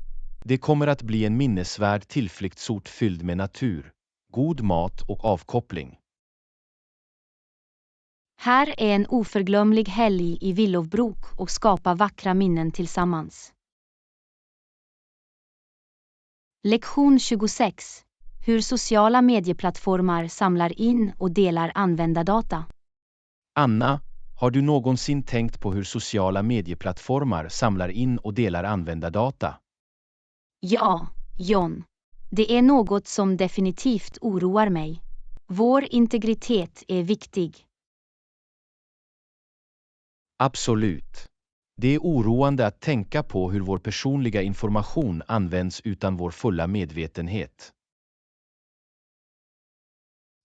Det kommer att bli en minnesvärd tillflyktsort fylld med natur, god mat och avkoppling. Här är en oförglömlig helg i Willowbrook och skapa vackra minnen tillsammans. Lektion 26. Hur sociala medieplattformar samlar in och delar användardata. Anna, har du någonsin tänkt på hur sociala medieplattformar samlar in och delar användardata? Ja, John. Det är något som definitivt oroar mig. Vår integritet är viktig. Absolut. Det är oroande att tänka på hur vår personliga information används utan vår fulla medvetenhet.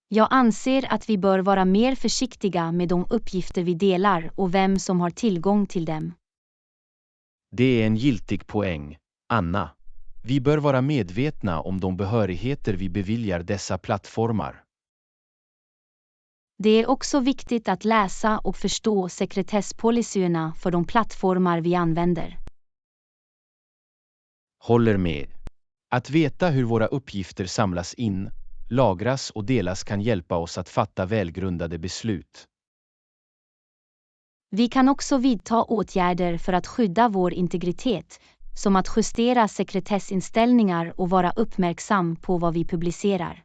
Jag anser att vi bör vara mer försiktiga med de uppgifter vi delar och vem som har tillgång till dem. Det är en giltig poäng, Anna. Vi bör vara medvetna om de behörigheter vi beviljar dessa plattformar. Det är också viktigt att läsa och förstå sekretesspolicyerna för de plattformar vi använder. Håller med. Att veta hur våra uppgifter samlas in, lagras och delas kan hjälpa oss att fatta välgrundade beslut. Vi kan också vidta åtgärder för att skydda vår integritet, som att justera sekretessinställningar och vara uppmärksam på vad vi publicerar.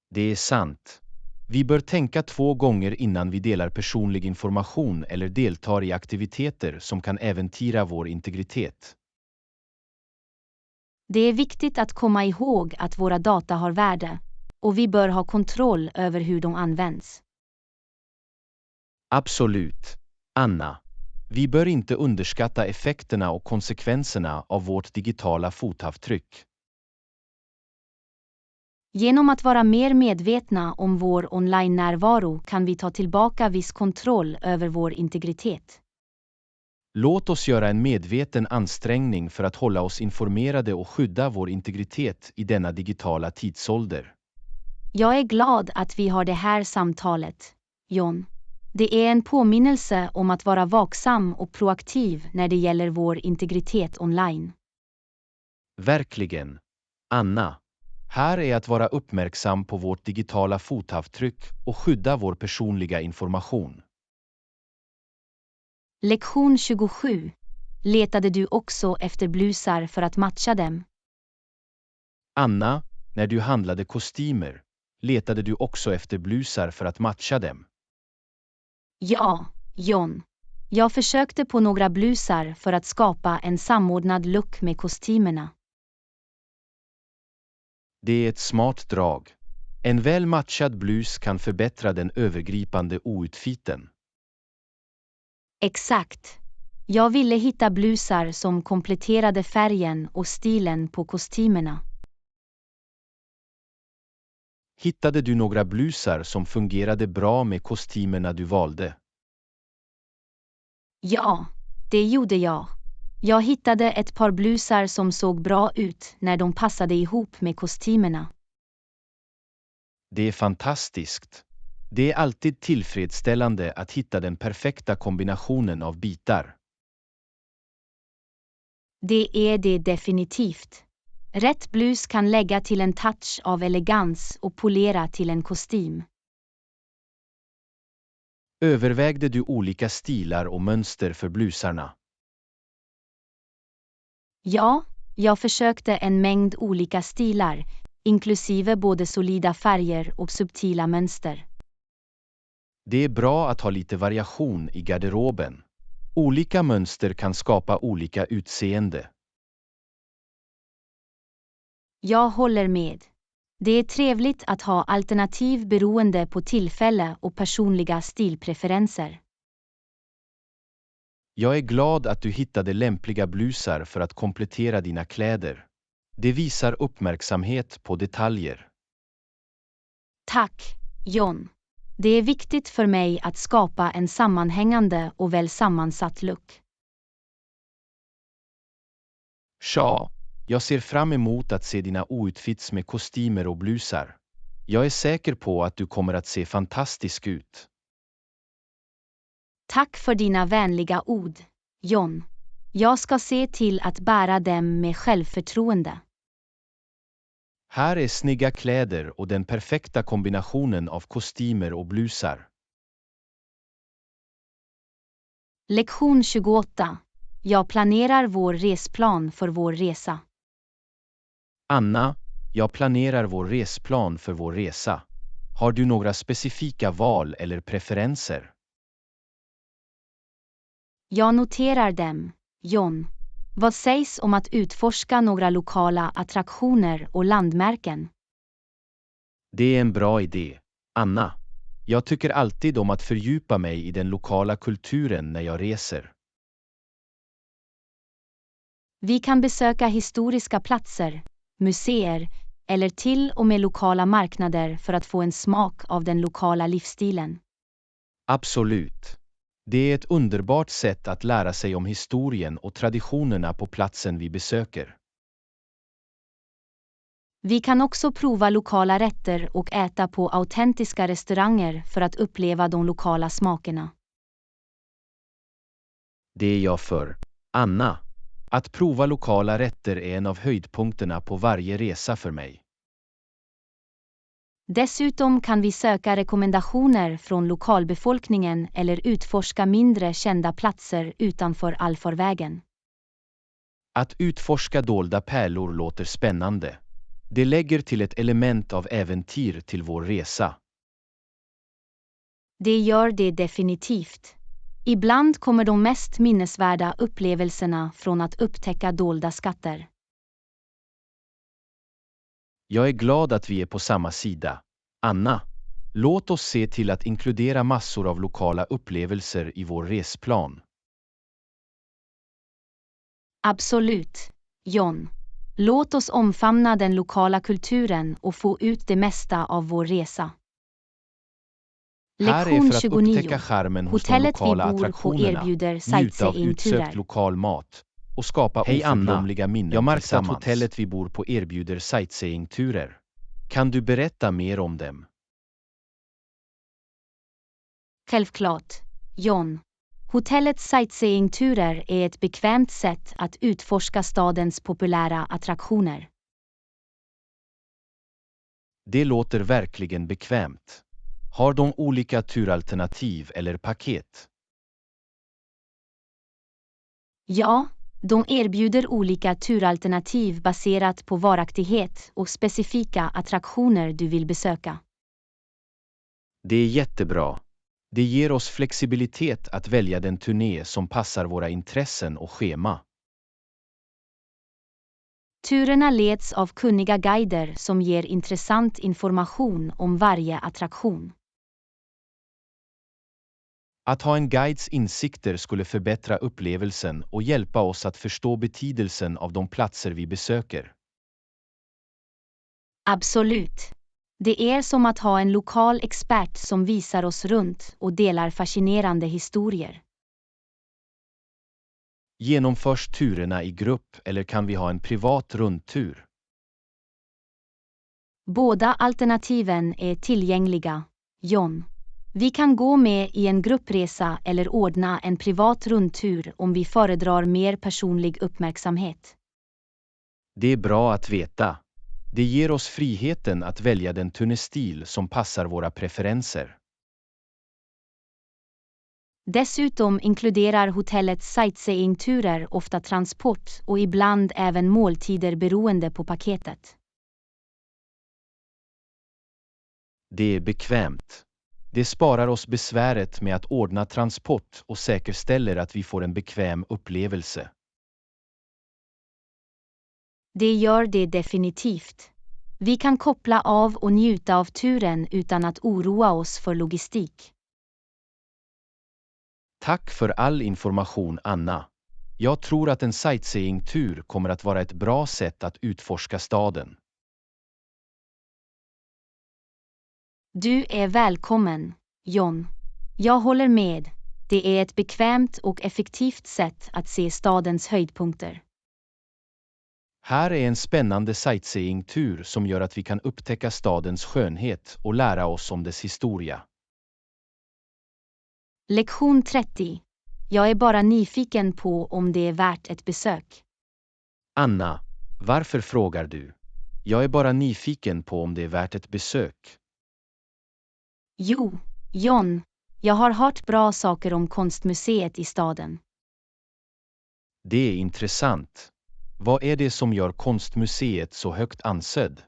Det är sant. Vi bör tänka 2 gånger innan vi delar personlig information eller deltar i aktiviteter som kan äventyra vår integritet. Det är viktigt att komma ihåg att våra data har värde, och vi bör ha kontroll över hur de används. Absolut, Anna. Vi bör inte underskatta effekterna och konsekvenserna av vårt digitala fotavtryck. Genom att vara mer medvetna om vår online-närvaro kan vi ta tillbaka viss kontroll över vår integritet. Låt oss göra en medveten ansträngning för att hålla oss informerade och skydda vår integritet i denna digitala tidsålder. Jag är glad att vi har det här samtalet, John. Det är en påminnelse om att vara vaksam och proaktiv när det gäller vår integritet online. Verkligen, Anna. Här är att vara uppmärksam på vårt digitala fotavtryck och skydda vår personliga information. Lektion 27. Letade du också efter blusar för att matcha dem? Anna, när du handlade kostymer, letade du också efter blusar för att matcha dem? Ja, John. Jag försökte på några blusar för att skapa en samordnad look med kostymerna. Det är ett smart drag. En väl matchad blus kan förbättra den övergripande outfiten. Exakt. Jag ville hitta blusar som kompletterade färgen och stilen på kostymerna. Hittade du några blusar som fungerade bra med kostymerna du valde? Ja, det gjorde jag. Jag hittade ett par blusar som såg bra ut när de passade ihop med kostymerna. Det är fantastiskt. Det är alltid tillfredsställande att hitta den perfekta kombinationen av bitar. Det är det definitivt. Rätt blus kan lägga till en touch av elegans och polera till en kostym. Övervägde du olika stilar och mönster för blusarna? Ja, jag försökte en mängd olika stilar, inklusive både solida färger och subtila mönster. Det är bra att ha lite variation i garderoben. Olika mönster kan skapa olika utseende. Jag håller med. Det är trevligt att ha alternativ beroende på tillfälle och personliga stilpreferenser. Jag är glad att du hittade lämpliga blusar för att komplettera dina kläder. Det visar uppmärksamhet på detaljer. Tack, John. Det är viktigt för mig att skapa en sammanhängande och väl sammansatt look. Tja, jag ser fram emot att se dina outfits med kostymer och blusar. Jag är säker på att du kommer att se fantastisk ut. Tack för dina vänliga ord, John. Jag ska se till att bära dem med självförtroende. Här är snygga kläder och den perfekta kombinationen av kostymer och blusar. Lektion 28. Jag planerar vår resplan för vår resa. Anna, jag planerar vår resplan för vår resa. Har du några specifika val eller preferenser? Jag noterar dem, John. Vad sägs om att utforska några lokala attraktioner och landmärken? Det är en bra idé, Anna. Jag tycker alltid om att fördjupa mig i den lokala kulturen när jag reser. Vi kan besöka historiska platser, museer eller till och med lokala marknader för att få en smak av den lokala livsstilen. Absolut. Det är ett underbart sätt att lära sig om historien och traditionerna på platsen vi besöker. Vi kan också prova lokala rätter och äta på autentiska restauranger för att uppleva de lokala smakerna. Det är jag för. Anna, att prova lokala rätter är en av höjdpunkterna på varje resa för mig. Dessutom kan vi söka rekommendationer från lokalbefolkningen eller utforska mindre kända platser utanför allfarvägen. Att utforska dolda pärlor låter spännande. Det lägger till ett element av äventyr till vår resa. Det gör det definitivt. Ibland kommer de mest minnesvärda upplevelserna från att upptäcka dolda skatter. Jag är glad att vi är på samma sida. Anna, låt oss se till att inkludera massor av lokala upplevelser i vår resplan. Absolut, John. Låt oss omfamna den lokala kulturen och få ut det mesta av vår resa. Här är Lektion för att 29. upptäcka charmen hos de Hotellet vi lokala bor på attraktionerna, erbjuder njuta av sightseeingturer. utsökt lokal mat och skapa oförglömliga minnen. Jag märkte att hotellet vi bor på erbjuder sightseeingturer. Kan du berätta mer om dem? Självklart, John. Hotellets sightseeingturer är ett bekvämt sätt att utforska stadens populära attraktioner. Det låter verkligen bekvämt. Har de olika turalternativ eller paket? Ja, de erbjuder olika turalternativ baserat på varaktighet och specifika attraktioner du vill besöka. Det är jättebra. Det ger oss flexibilitet att välja den turné som passar våra intressen och schema. Turerna leds av kunniga guider som ger intressant information om varje attraktion. Att ha en guides insikter skulle förbättra upplevelsen och hjälpa oss att förstå betydelsen av de platser vi besöker. Absolut. Det är som att ha en lokal expert som visar oss runt och delar fascinerande historier. Genomförs turerna i grupp eller kan vi ha en privat rundtur? Båda alternativen är tillgängliga, John. Vi kan gå med i en gruppresa eller ordna en privat rundtur om vi föredrar mer personlig uppmärksamhet. Det är bra att veta. Det ger oss friheten att välja den turnestil som passar våra preferenser. Dessutom inkluderar hotellets sightseeingturer ofta transport och ibland även måltider beroende på paketet. Det är bekvämt. Det sparar oss besväret med att ordna transport och säkerställer att vi får en bekväm upplevelse. Det gör det definitivt. Vi kan koppla av och njuta av turen utan att oroa oss för logistik. Tack för all information, Anna. Jag tror att en sightseeingtur kommer att vara ett bra sätt att utforska staden. Du är välkommen, John. Jag håller med. Det är ett bekvämt och effektivt sätt att se stadens höjdpunkter. Här är en spännande sightseeingtur som gör att vi kan upptäcka stadens skönhet och lära oss om dess historia. Lektion 30. Jag är bara nyfiken på om det är värt ett besök. Anna, varför frågar du? Jag är bara nyfiken på om det är värt ett besök. Jo, John. Jag har hört bra saker om konstmuseet i staden. Det är intressant. Vad är det som gör konstmuseet så högt ansedd?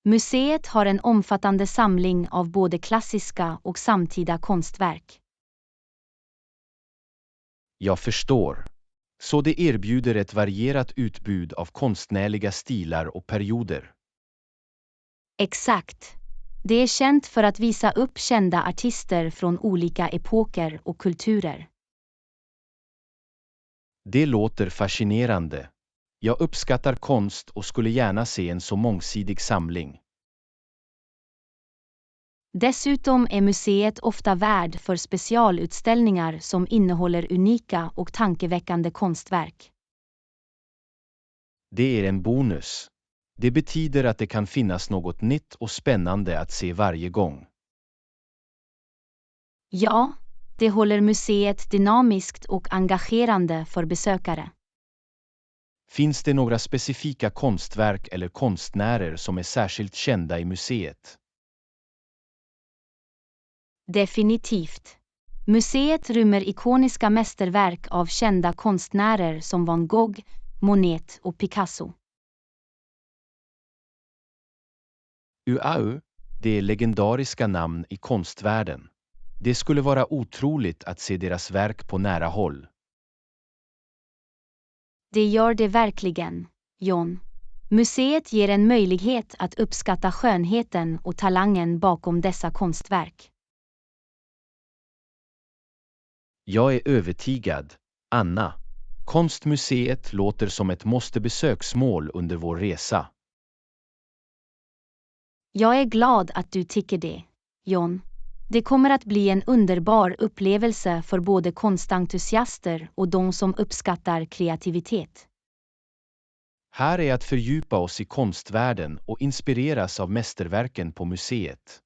Museet har en omfattande samling av både klassiska och samtida konstverk. Jag förstår. Så det erbjuder ett varierat utbud av konstnärliga stilar och perioder. Exakt. Det är känt för att visa upp kända artister från olika epoker och kulturer. Det låter fascinerande. Jag uppskattar konst och skulle gärna se en så mångsidig samling. Dessutom är museet ofta värd för specialutställningar som innehåller unika och tankeväckande konstverk. Det är en bonus. Det betyder att det kan finnas något nytt och spännande att se varje gång. Ja, det håller museet dynamiskt och engagerande för besökare. Finns det några specifika konstverk eller konstnärer som är särskilt kända i museet? Definitivt. Museet rymmer ikoniska mästerverk av kända konstnärer som Van Gogh, Monet och Picasso. Det är legendariska namn i konstvärlden. Det skulle vara otroligt att se deras verk på nära håll. Det gör det verkligen, John. Museet ger en möjlighet att uppskatta skönheten och talangen bakom dessa konstverk. Jag är övertygad, Anna. Konstmuseet låter som ett måste-besöksmål under vår resa. Jag är glad att du tycker det, John. Det kommer att bli en underbar upplevelse för både konstentusiaster och de som uppskattar kreativitet. Här är att fördjupa oss i konstvärlden och inspireras av mästerverken på museet.